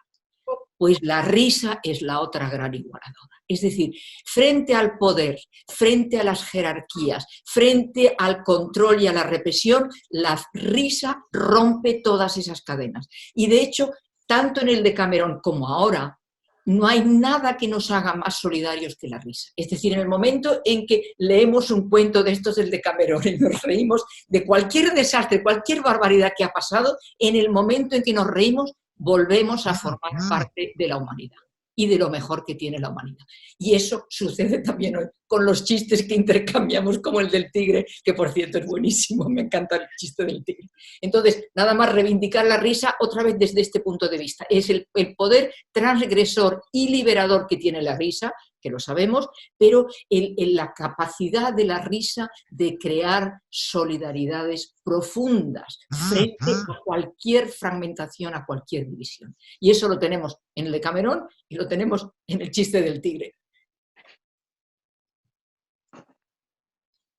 Pues la risa es la otra gran igualadora. Es decir, frente al poder, frente a las jerarquías, frente al control y a la represión, la risa rompe todas esas cadenas. Y de hecho, tanto en el Decamerón como ahora, no hay nada que nos haga más solidarios que la risa. Es decir, en el momento en que leemos un cuento de estos del Decamerón y nos reímos de cualquier desastre, cualquier barbaridad que ha pasado, en el momento en que nos reímos, volvemos a formar parte de la humanidad y de lo mejor que tiene la humanidad. Y eso sucede también hoy con los chistes que intercambiamos, como el del tigre, que por cierto es buenísimo, me encanta el chiste del tigre. Entonces, nada más reivindicar la risa otra vez desde este punto de vista. Es el poder transgresor y liberador que tiene la risa, que lo sabemos, pero la capacidad de la risa de crear solidaridades profundas frente a cualquier fragmentación, a cualquier división. Y eso lo tenemos en el Decamerón y lo tenemos en el chiste del tigre.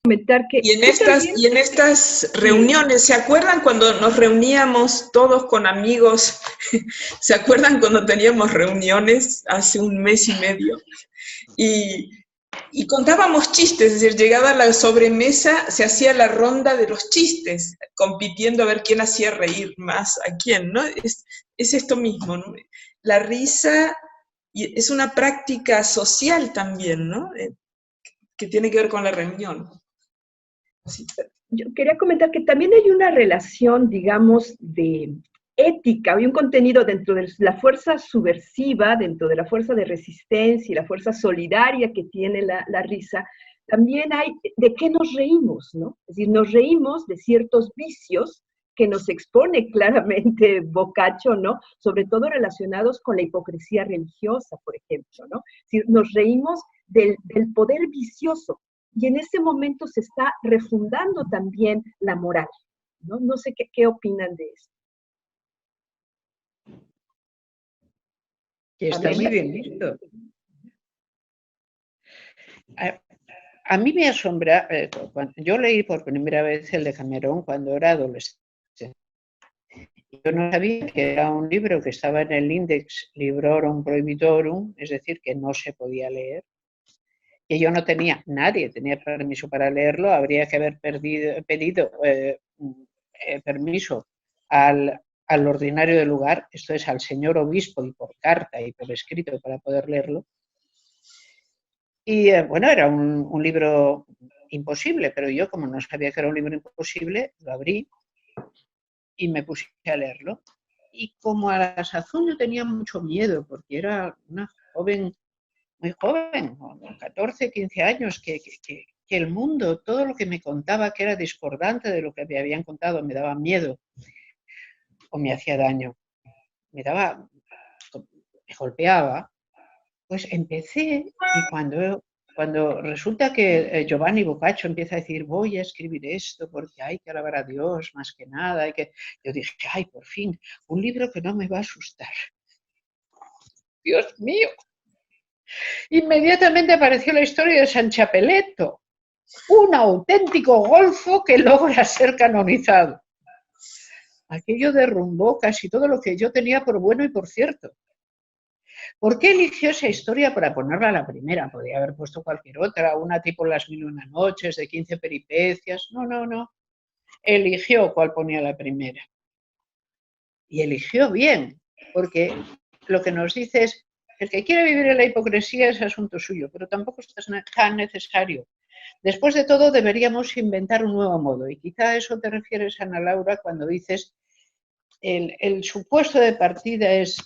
Y en estas reuniones, ¿se acuerdan cuando nos reuníamos todos con amigos? ¿Se acuerdan cuando teníamos reuniones hace un mes y medio? Y contábamos chistes, es decir, llegada la sobremesa, se hacía la ronda de los chistes, compitiendo a ver quién hacía reír más a quién, ¿no? Es esto mismo, ¿no? La risa es una práctica social también, ¿no? Que tiene que ver con la reunión. Sí. Yo quería comentar que también hay una relación, digamos, de ética, hay un contenido dentro de la fuerza subversiva, dentro de la fuerza de resistencia y la fuerza solidaria que tiene la risa. También hay de qué nos reímos, ¿no? Es decir, nos reímos de ciertos vicios que nos expone claramente Boccaccio, ¿no? Sobre todo relacionados con la hipocresía religiosa, por ejemplo, ¿no? Es decir, nos reímos del poder vicioso. Y en ese momento se está refundando también la moral, ¿no? No sé qué opinan de eso. Está muy bien visto. A mí me asombra, yo leí por primera vez el Decamerón cuando era adolescente. Yo no sabía que era un libro que estaba en el Index Librorum Prohibitorum, es decir, que no se podía leer. Que yo no tenía, nadie tenía permiso para leerlo, habría que haber pedido permiso al al ordinario del lugar, esto es al señor obispo y por carta y por escrito para poder leerlo. Y bueno, era un libro imposible, pero yo como no sabía que era un libro imposible, lo abrí y me puse a leerlo. Y como a la sazón yo tenía mucho miedo, porque era una joven, muy joven, con 14, 15 años, que el mundo, todo lo que me contaba que era discordante de lo que me habían contado, me daba miedo o me hacía daño, me golpeaba, pues empecé y cuando resulta que Giovanni Boccaccio empieza a decir voy a escribir esto porque hay que alabar a Dios más que nada, yo dije, ay, por fin, un libro que no me va a asustar. Dios mío. Inmediatamente apareció la historia de San Chapeleto, un auténtico golfo que logra ser canonizado. Aquello derrumbó casi todo lo que yo tenía por bueno y por cierto. ¿Por qué eligió esa historia para ponerla a la primera? Podría haber puesto cualquier otra, una tipo Las 1001 noches, de 15 peripecias. No. Eligió cuál ponía la primera. Y eligió bien, porque lo que nos dice es, el que quiere vivir en la hipocresía es asunto suyo, pero tampoco es tan necesario. Después de todo, deberíamos inventar un nuevo modo. Y quizá a eso te refieres, Ana Laura, cuando dices el supuesto de partida es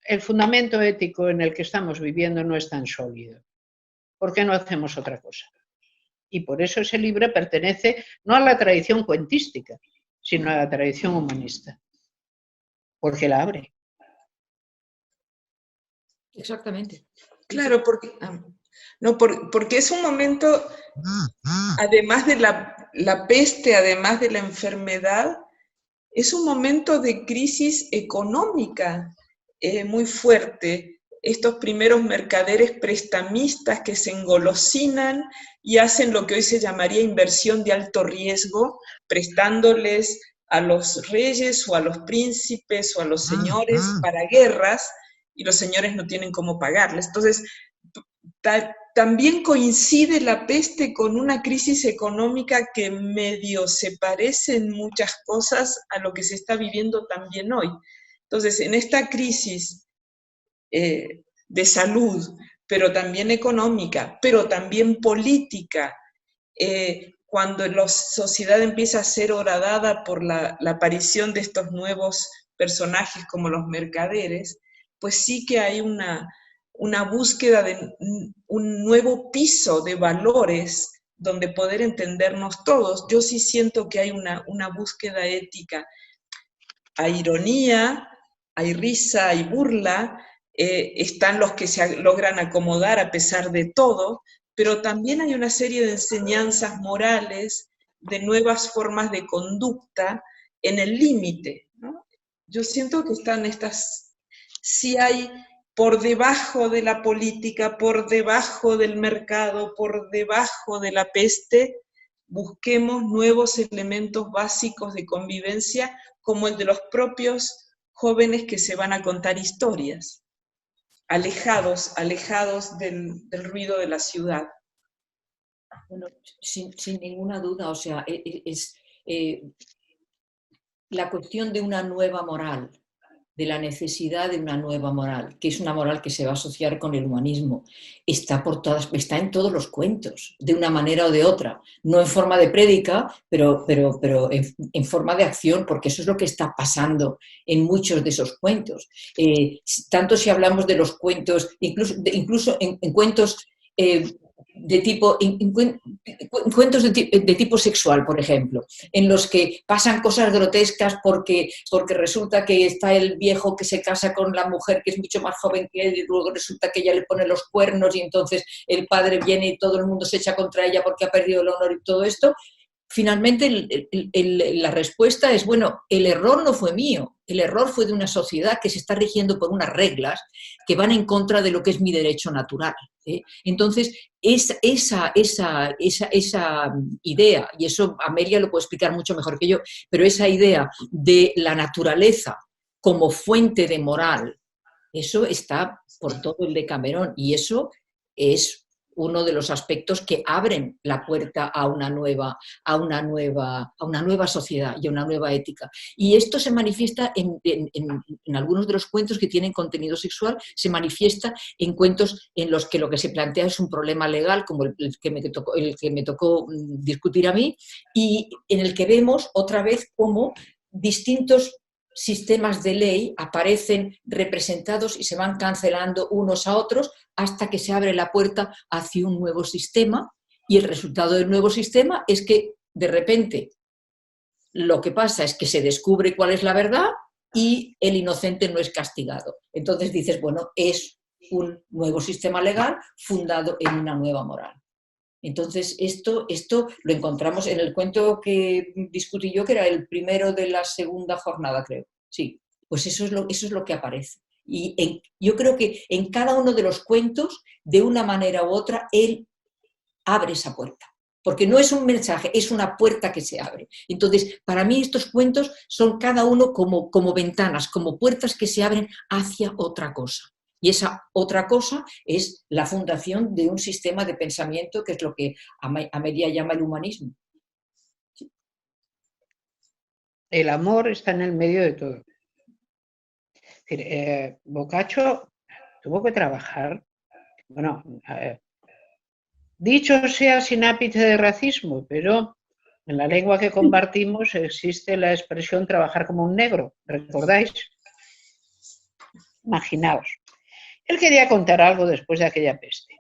el fundamento ético en el que estamos viviendo no es tan sólido. ¿Por qué no hacemos otra cosa? Y por eso ese libro pertenece no a la tradición cuentística, sino a la tradición humanista. Porque la abre. Exactamente. Claro, porque es un momento, además de la peste, además de la enfermedad, es un momento de crisis económica muy fuerte. Estos primeros mercaderes prestamistas que se engolosinan y hacen lo que hoy se llamaría inversión de alto riesgo, prestándoles a los reyes o a los príncipes o a los señores para guerras, y los señores no tienen cómo pagarles. Entonces, también coincide la peste con una crisis económica que medio se parece en muchas cosas a lo que se está viviendo también hoy. Entonces, en esta crisis de salud, pero también económica, pero también política, cuando la sociedad empieza a ser horadada por la aparición de estos nuevos personajes como los mercaderes, pues sí que hay una búsqueda de un nuevo piso de valores donde poder entendernos todos. Yo sí siento que hay una búsqueda ética. Hay ironía, hay risa, hay burla, están los que se logran acomodar a pesar de todo, pero también hay una serie de enseñanzas morales, de nuevas formas de conducta en el límite, ¿no? Yo siento que están estas, sí hay por debajo de la política, por debajo del mercado, por debajo de la peste, busquemos nuevos elementos básicos de convivencia, como el de los propios jóvenes que se van a contar historias, alejados del ruido de la ciudad. Bueno, sin ninguna duda, o sea, es la cuestión de una nueva moral, de la necesidad de una nueva moral, que es una moral que se va a asociar con el humanismo, está en todos los cuentos, de una manera o de otra, no en forma de prédica, pero en forma de acción, porque eso es lo que está pasando en muchos de esos cuentos. Tanto si hablamos de los cuentos, incluso en cuentos de tipo, cuentos de tipo sexual, por ejemplo, en los que pasan cosas grotescas porque resulta que está el viejo que se casa con la mujer que es mucho más joven que él y luego resulta que ella le pone los cuernos y entonces el padre viene y todo el mundo se echa contra ella porque ha perdido el honor y todo esto. Finalmente la respuesta es, bueno, el error no fue mío, el error fue de una sociedad que se está rigiendo por unas reglas que van en contra de lo que es mi derecho natural. Entonces, esa idea, y eso Amelia lo puede explicar mucho mejor que yo, pero esa idea de la naturaleza como fuente de moral, eso está por todo el Decamerón y eso es uno de los aspectos que abren la puerta a una nueva sociedad y a una nueva ética. Y esto se manifiesta en algunos de los cuentos que tienen contenido sexual, se manifiesta en cuentos en los que lo que se plantea es un problema legal, como el que me tocó discutir a mí, y en el que vemos otra vez cómo distintos sistemas de ley aparecen representados y se van cancelando unos a otros hasta que se abre la puerta hacia un nuevo sistema, y el resultado del nuevo sistema es que de repente lo que pasa es que se descubre cuál es la verdad y el inocente no es castigado. Entonces dices, bueno, es un nuevo sistema legal fundado en una nueva moral. Entonces, esto lo encontramos en el cuento que discutí yo, que era el primero de la segunda jornada, creo. Sí, pues eso es lo que aparece. Y yo creo que en cada uno de los cuentos, de una manera u otra, él abre esa puerta. Porque no es un mensaje, es una puerta que se abre. Entonces, para mí estos cuentos son cada uno como ventanas, como puertas que se abren hacia otra cosa. Y esa otra cosa es la fundación de un sistema de pensamiento que es lo que Amelia llama el humanismo. El amor está en el medio de todo. Es decir, Boccaccio tuvo que trabajar, bueno, dicho sea sin ápice de racismo, pero en la lengua que compartimos existe la expresión trabajar como un negro, ¿recordáis? Imaginaos. Él quería contar algo después de aquella peste.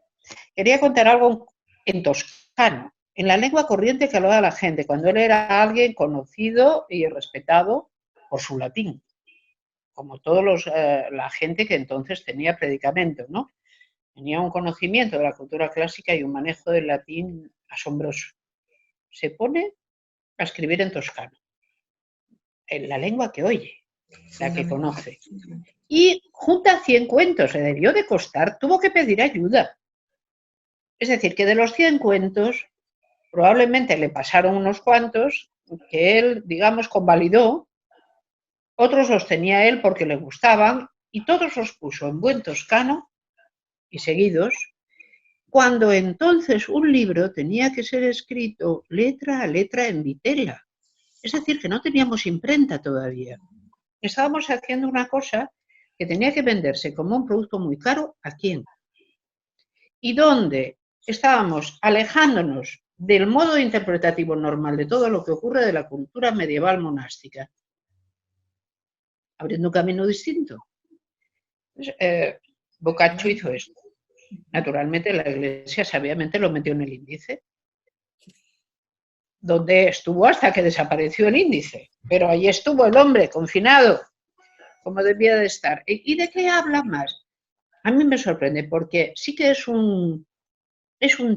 Quería contar algo en toscano, en la lengua corriente que hablaba la gente, cuando él era alguien conocido y respetado por su latín, como toda la gente que entonces tenía predicamento, ¿no? Tenía un conocimiento de la cultura clásica y un manejo del latín asombroso. Se pone a escribir en toscano, en la lengua que oye, la que conoce. Y junta 100 cuentos, le debió de costar, tuvo que pedir ayuda. Es decir, que de los 100 cuentos, probablemente le pasaron unos cuantos que él, digamos, convalidó, otros los tenía él porque le gustaban y todos los puso en buen toscano y seguidos, cuando entonces un libro tenía que ser escrito letra a letra en vitela. Es decir, que no teníamos imprenta todavía. Estábamos haciendo una cosa que tenía que venderse como un producto muy caro, ¿a quién? Y donde estábamos alejándonos del modo interpretativo normal de todo lo que ocurre de la cultura medieval monástica, abriendo un camino distinto. Entonces, Boccaccio hizo esto. Naturalmente la Iglesia sabiamente lo metió en el índice, donde estuvo hasta que desapareció el índice, pero ahí estuvo el hombre confinado, como debía de estar. ¿Y de qué habla más? A mí me sorprende porque sí que es un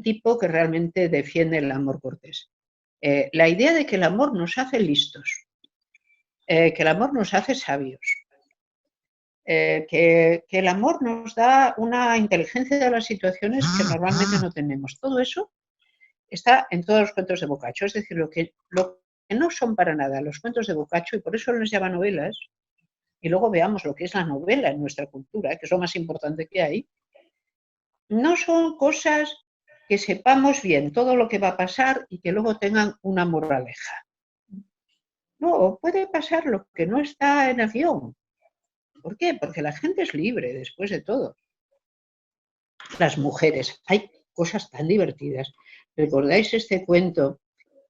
tipo que realmente defiende el amor cortés. La idea de que el amor nos hace listos, que el amor nos hace sabios, que el amor nos da una inteligencia de las situaciones que normalmente no tenemos. Todo eso está en todos los cuentos de Boccaccio. Es decir, lo que no son para nada los cuentos de Boccaccio, y por eso les llama novelas, y luego veamos lo que es la novela en nuestra cultura, que es lo más importante que hay, no son cosas que sepamos bien todo lo que va a pasar y que luego tengan una moraleja. No, puede pasar lo que no está en el guión. ¿Por qué? Porque la gente es libre, después de todo. Las mujeres, hay cosas tan divertidas. ¿Recordáis este cuento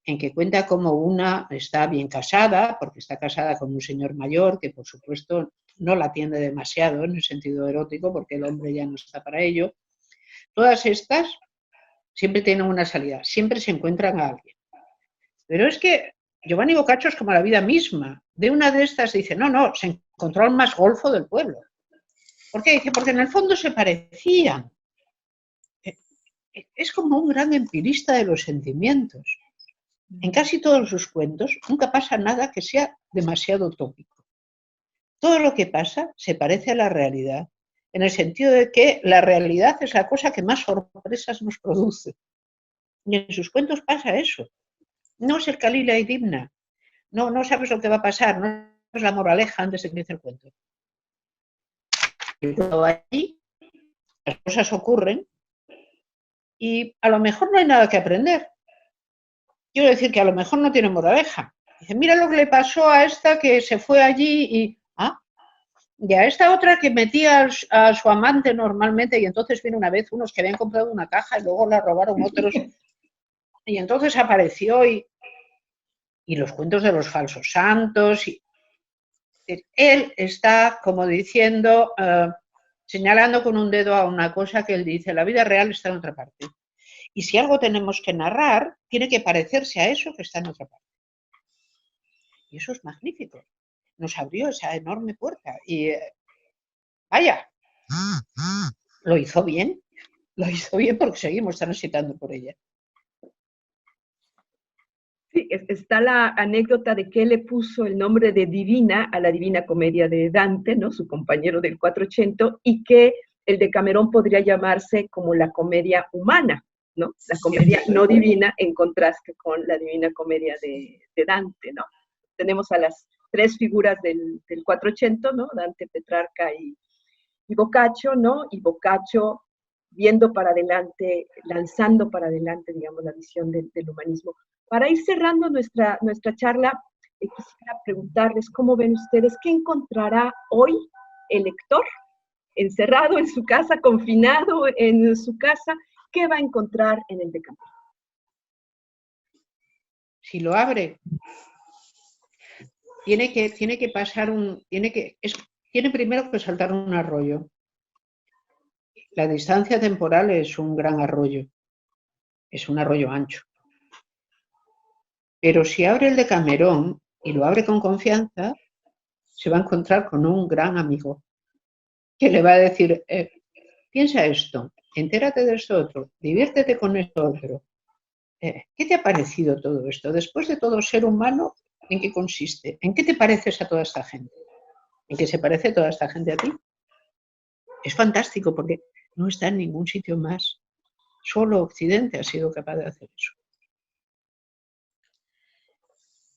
en que cuenta cómo una está bien casada, porque está casada con un señor mayor que, por supuesto, no la atiende demasiado en el sentido erótico, porque el hombre ya no está para ello? Todas estas siempre tienen una salida, siempre se encuentran a alguien. Pero es que Giovanni Boccaccio es como la vida misma. De una de estas dice, no, se encontró al más golfo del pueblo. ¿Por qué? Dice, porque en el fondo se parecían. Es como un gran empirista de los sentimientos. En casi todos sus cuentos nunca pasa nada que sea demasiado tópico. Todo lo que pasa se parece a la realidad, en el sentido de que la realidad es la cosa que más sorpresas nos produce. Y en sus cuentos pasa eso. No es el Calila y Dimna. No sabes lo que va a pasar, no es la moraleja antes de que empiece el cuento. Y luego allí las cosas ocurren y a lo mejor no hay nada que aprender. Quiero decir que a lo mejor no tiene moraleja. Dice, mira lo que le pasó a esta que se fue allí y a esta otra que metía a su amante normalmente y entonces vino una vez unos que habían comprado una caja y luego la robaron otros y entonces apareció y los cuentos de los falsos santos. Él está como diciendo, señalando con un dedo a una cosa que él dice, la vida real está en otra parte. Y si algo tenemos que narrar, tiene que parecerse a eso que está en otra parte. Y eso es magnífico. Nos abrió esa enorme puerta. Y vaya, lo hizo bien. Lo hizo bien porque seguimos transitando por ella. Sí, está la anécdota de que le puso el nombre de Divina a la Divina Comedia de Dante, ¿no? Su compañero del 400, y que el Decamerón podría llamarse como la comedia humana, ¿no? La comedia no divina en contraste con la Divina Comedia de Dante, ¿no? Tenemos a las tres figuras del 400, ¿no? Dante, Petrarca y Boccaccio, ¿no? Y Boccaccio viendo para adelante, lanzando para adelante, digamos, la visión del humanismo. Para ir cerrando nuestra charla, quisiera preguntarles cómo ven ustedes, ¿qué encontrará hoy el lector encerrado en su casa, confinado en su casa? ¿Qué va a encontrar en el Decamerón? Si lo abre, tiene que pasar tiene primero que saltar un arroyo. La distancia temporal es un gran arroyo, es un arroyo ancho. Pero si abre el Decamerón y lo abre con confianza, se va a encontrar con un gran amigo que le va a decir, piensa esto, entérate de esto otro, diviértete con esto otro. ¿Qué te ha parecido todo esto? Después de todo ser humano, ¿en qué consiste? ¿En qué te pareces a toda esta gente? ¿En qué se parece toda esta gente a ti? Es fantástico porque no está en ningún sitio más. Solo Occidente ha sido capaz de hacer eso.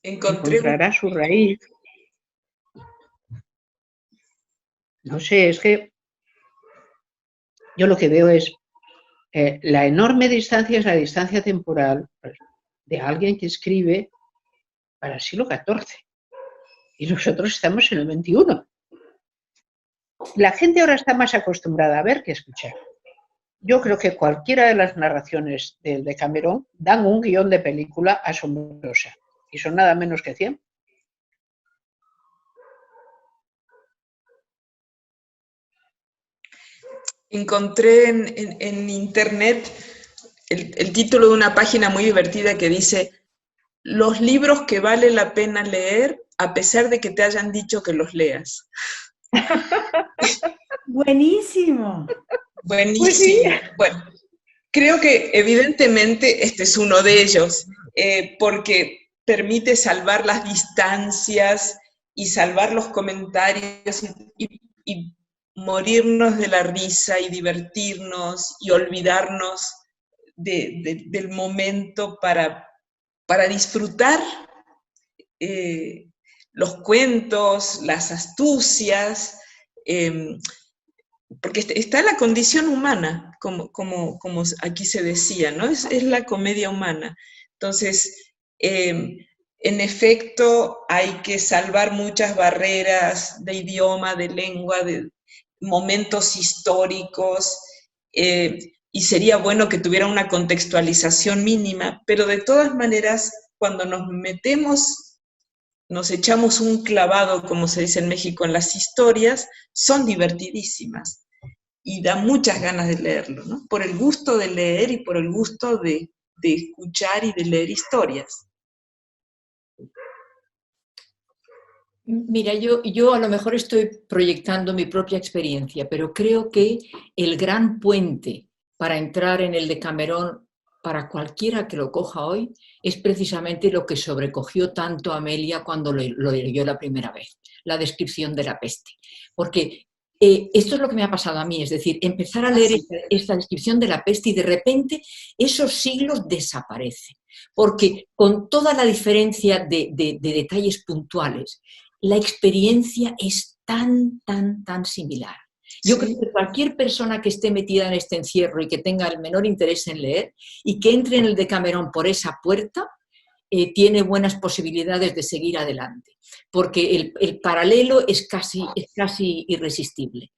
Encontrará su raíz. No sé, es que yo lo que veo es la enorme distancia, es la distancia temporal de alguien que escribe para el siglo XIV. Y nosotros estamos en el XXI. La gente ahora está más acostumbrada a ver que a escuchar. Yo creo que cualquiera de las narraciones del Decamerón dan un guión de película asombrosa. Y son nada menos que 100. Encontré en internet el título de una página muy divertida que dice los libros que vale la pena leer a pesar de que te hayan dicho que los leas. Buenísimo. Buenísimo. Pues sí. Bueno, creo que evidentemente este es uno de ellos, porque permite salvar las distancias y salvar los comentarios y morirnos de la risa y divertirnos y olvidarnos del momento para disfrutar los cuentos, las astucias, porque está la condición humana, como aquí se decía, ¿no? Es la comedia humana. Entonces, en efecto, hay que salvar muchas barreras de idioma, de lengua, de momentos históricos, y sería bueno que tuviera una contextualización mínima, pero de todas maneras, cuando nos metemos, nos echamos un clavado, como se dice en México, en las historias, son divertidísimas y da muchas ganas de leerlo, ¿no? Por el gusto de leer y por el gusto de escuchar y de leer historias. Mira, yo a lo mejor estoy proyectando mi propia experiencia, pero creo que el gran puente para entrar en el Decamerón, para cualquiera que lo coja hoy, es precisamente lo que sobrecogió tanto a Amelia cuando lo leyó la primera vez, la descripción de la peste. Porque esto es lo que me ha pasado a mí, es decir, empezar a leer esta descripción de la peste y de repente esos siglos desaparecen. Porque con toda la diferencia de detalles puntuales, la experiencia es tan similar. Yo Sí. creo que cualquier persona que esté metida en este encierro y que tenga el menor interés en leer y que entre en el Decamerón por esa puerta, tiene buenas posibilidades de seguir adelante, porque el paralelo es casi irresistible.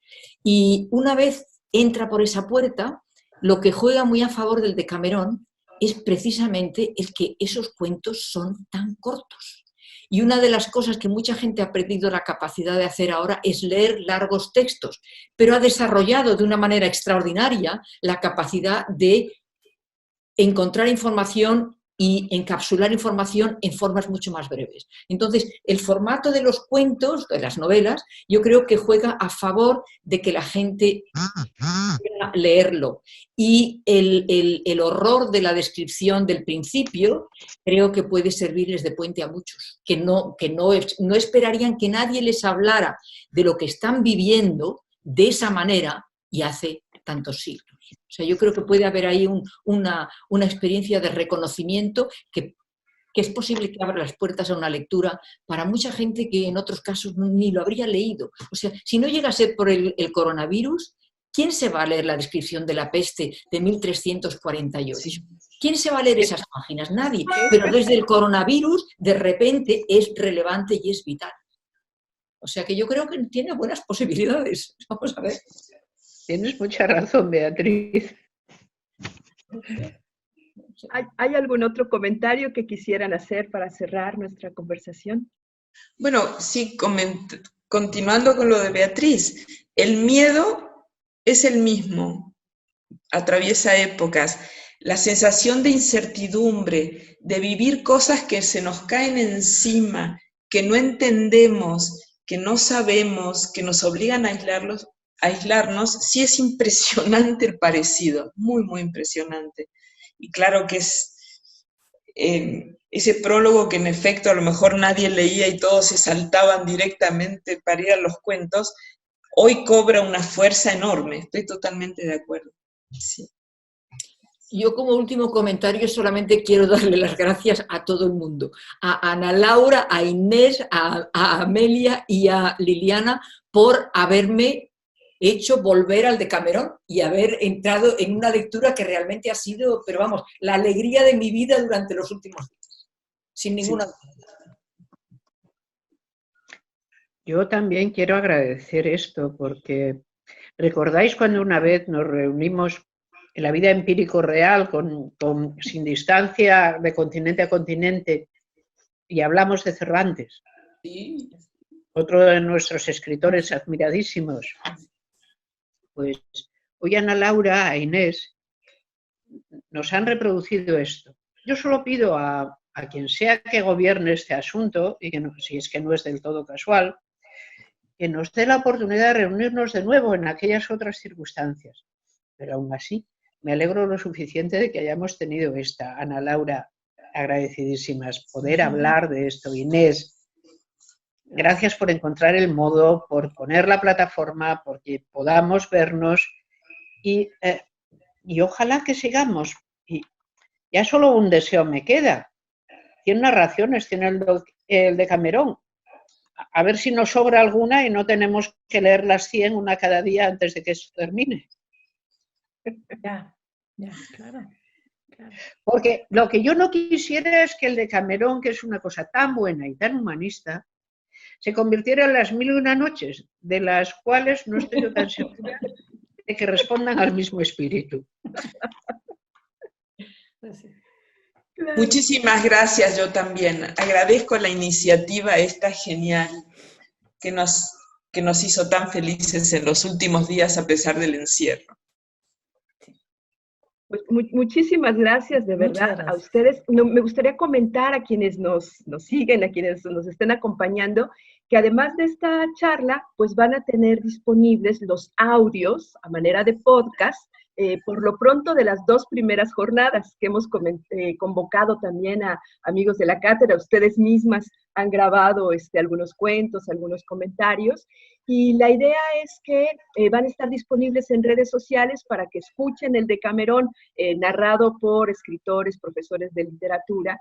Y una vez entra por esa puerta, lo que juega muy a favor del Decamerón es precisamente el que esos cuentos son tan cortos. Y una de las cosas que mucha gente ha perdido la capacidad de hacer ahora es leer largos textos, pero ha desarrollado de una manera extraordinaria la capacidad de encontrar información y encapsular información en formas mucho más breves. Entonces, el formato de los cuentos, de las novelas, yo creo que juega a favor de que la gente quiera leerlo. Y el horror de la descripción del principio creo que puede servirles de puente a muchos, que no esperarían que nadie les hablara de lo que están viviendo de esa manera y hace tantos siglos. O sea, yo creo que puede haber ahí una experiencia de reconocimiento que es posible que abra las puertas a una lectura para mucha gente que en otros casos ni lo habría leído. O sea, si no llega a ser por el coronavirus, ¿quién se va a leer la descripción de la peste de 1348? Sí. ¿Quién se va a leer esas páginas? Nadie. Pero desde el coronavirus, de repente, es relevante y es vital. O sea que yo creo que tiene buenas posibilidades. Vamos a ver. Tienes mucha razón, Beatriz. ¿Hay algún otro comentario que quisieran hacer para cerrar nuestra conversación? Bueno, sí, continuando con lo de Beatriz, el miedo es el mismo, atraviesa épocas. La sensación de incertidumbre, de vivir cosas que se nos caen encima, que no entendemos, que no sabemos, que nos obligan a aislarnos, sí es impresionante el parecido, muy, muy impresionante. Y claro que es ese prólogo que en efecto a lo mejor nadie leía y todos se saltaban directamente para ir a los cuentos, hoy cobra una fuerza enorme, estoy totalmente de acuerdo. Sí. Yo como último comentario solamente quiero darle las gracias a todo el mundo, a Ana Laura, a Inés, a Amelia y a Liliana por haberme hecho volver al Decamerón y haber entrado en una lectura que realmente ha sido, pero vamos, la alegría de mi vida durante los últimos días, sin ninguna duda. Yo también quiero agradecer esto porque ¿recordáis cuando una vez nos reunimos en la vida empírico real sin distancia de continente a continente y hablamos de Cervantes? Sí. Otro de nuestros escritores admiradísimos. Pues hoy Ana Laura e Inés nos han reproducido esto. Yo solo pido a quien sea que gobierne este asunto, y que no, si es que no es del todo casual, que nos dé la oportunidad de reunirnos de nuevo en aquellas otras circunstancias. Pero aún así, me alegro lo suficiente de que hayamos tenido esta. Ana Laura, agradecidísimas, poder hablar de esto. Inés, gracias por encontrar el modo, por poner la plataforma, porque podamos vernos y ojalá que sigamos. Y ya solo un deseo me queda. 100 narraciones tiene el Decamerón. A ver si nos sobra alguna y no tenemos que leer las 100 una cada día antes de que esto termine. Ya, claro. Porque lo que yo no quisiera es que el Decamerón, que es una cosa tan buena y tan humanista, se convirtiera en las 1001 noches, de las cuales no estoy yo tan segura de que respondan al mismo espíritu. Claro. Muchísimas gracias, yo también. Agradezco la iniciativa esta genial que nos hizo tan felices en los últimos días a pesar del encierro. Pues muchísimas gracias, de verdad, a ustedes. Me gustaría comentar a quienes nos siguen, a quienes nos estén acompañando, que además de esta charla, pues van a tener disponibles los audios a manera de podcast, por lo pronto de las 2 primeras jornadas que hemos convocado también a amigos de la cátedra. Ustedes mismas han grabado algunos cuentos, algunos comentarios, y la idea es que van a estar disponibles en redes sociales para que escuchen el Decamerón narrado por escritores, profesores de literatura,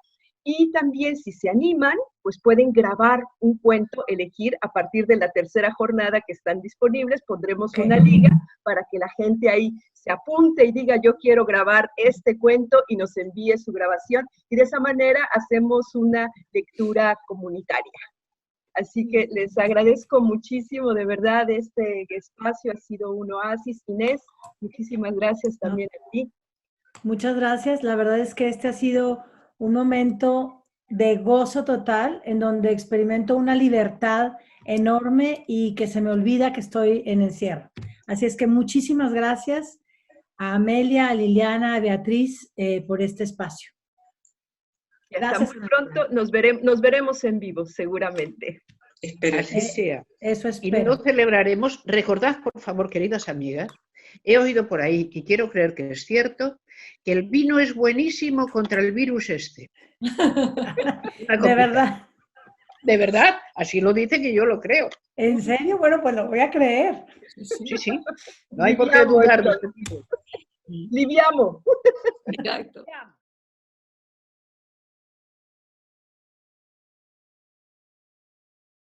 Y también, si se animan, pues pueden grabar un cuento, elegir a partir de la tercera jornada que están disponibles. Pondremos una liga para que la gente ahí se apunte y diga, yo quiero grabar este cuento, y nos envíe su grabación. Y de esa manera hacemos una lectura comunitaria. Así que les agradezco muchísimo, de verdad, este espacio ha sido un oasis. Inés, muchísimas gracias también a ti. Muchas gracias. La verdad es que este ha sido un momento de gozo total, en donde experimento una libertad enorme y que se me olvida que estoy en encierro. Así es que muchísimas gracias a Amelia, a Liliana, a Beatriz por este espacio. Gracias. Muy pronto nos veremos en vivo, seguramente. Espero. Así sea. Eso espero. Y no celebraremos, recordad por favor, queridas amigas, he oído por ahí, y quiero creer que es cierto, que el vino es buenísimo contra el virus este. De verdad. De verdad, así lo dice, que yo lo creo. ¿En serio? Bueno, pues lo voy a creer. Sí, sí. No hay por qué dudar de este tipo. Liviamo. Exacto.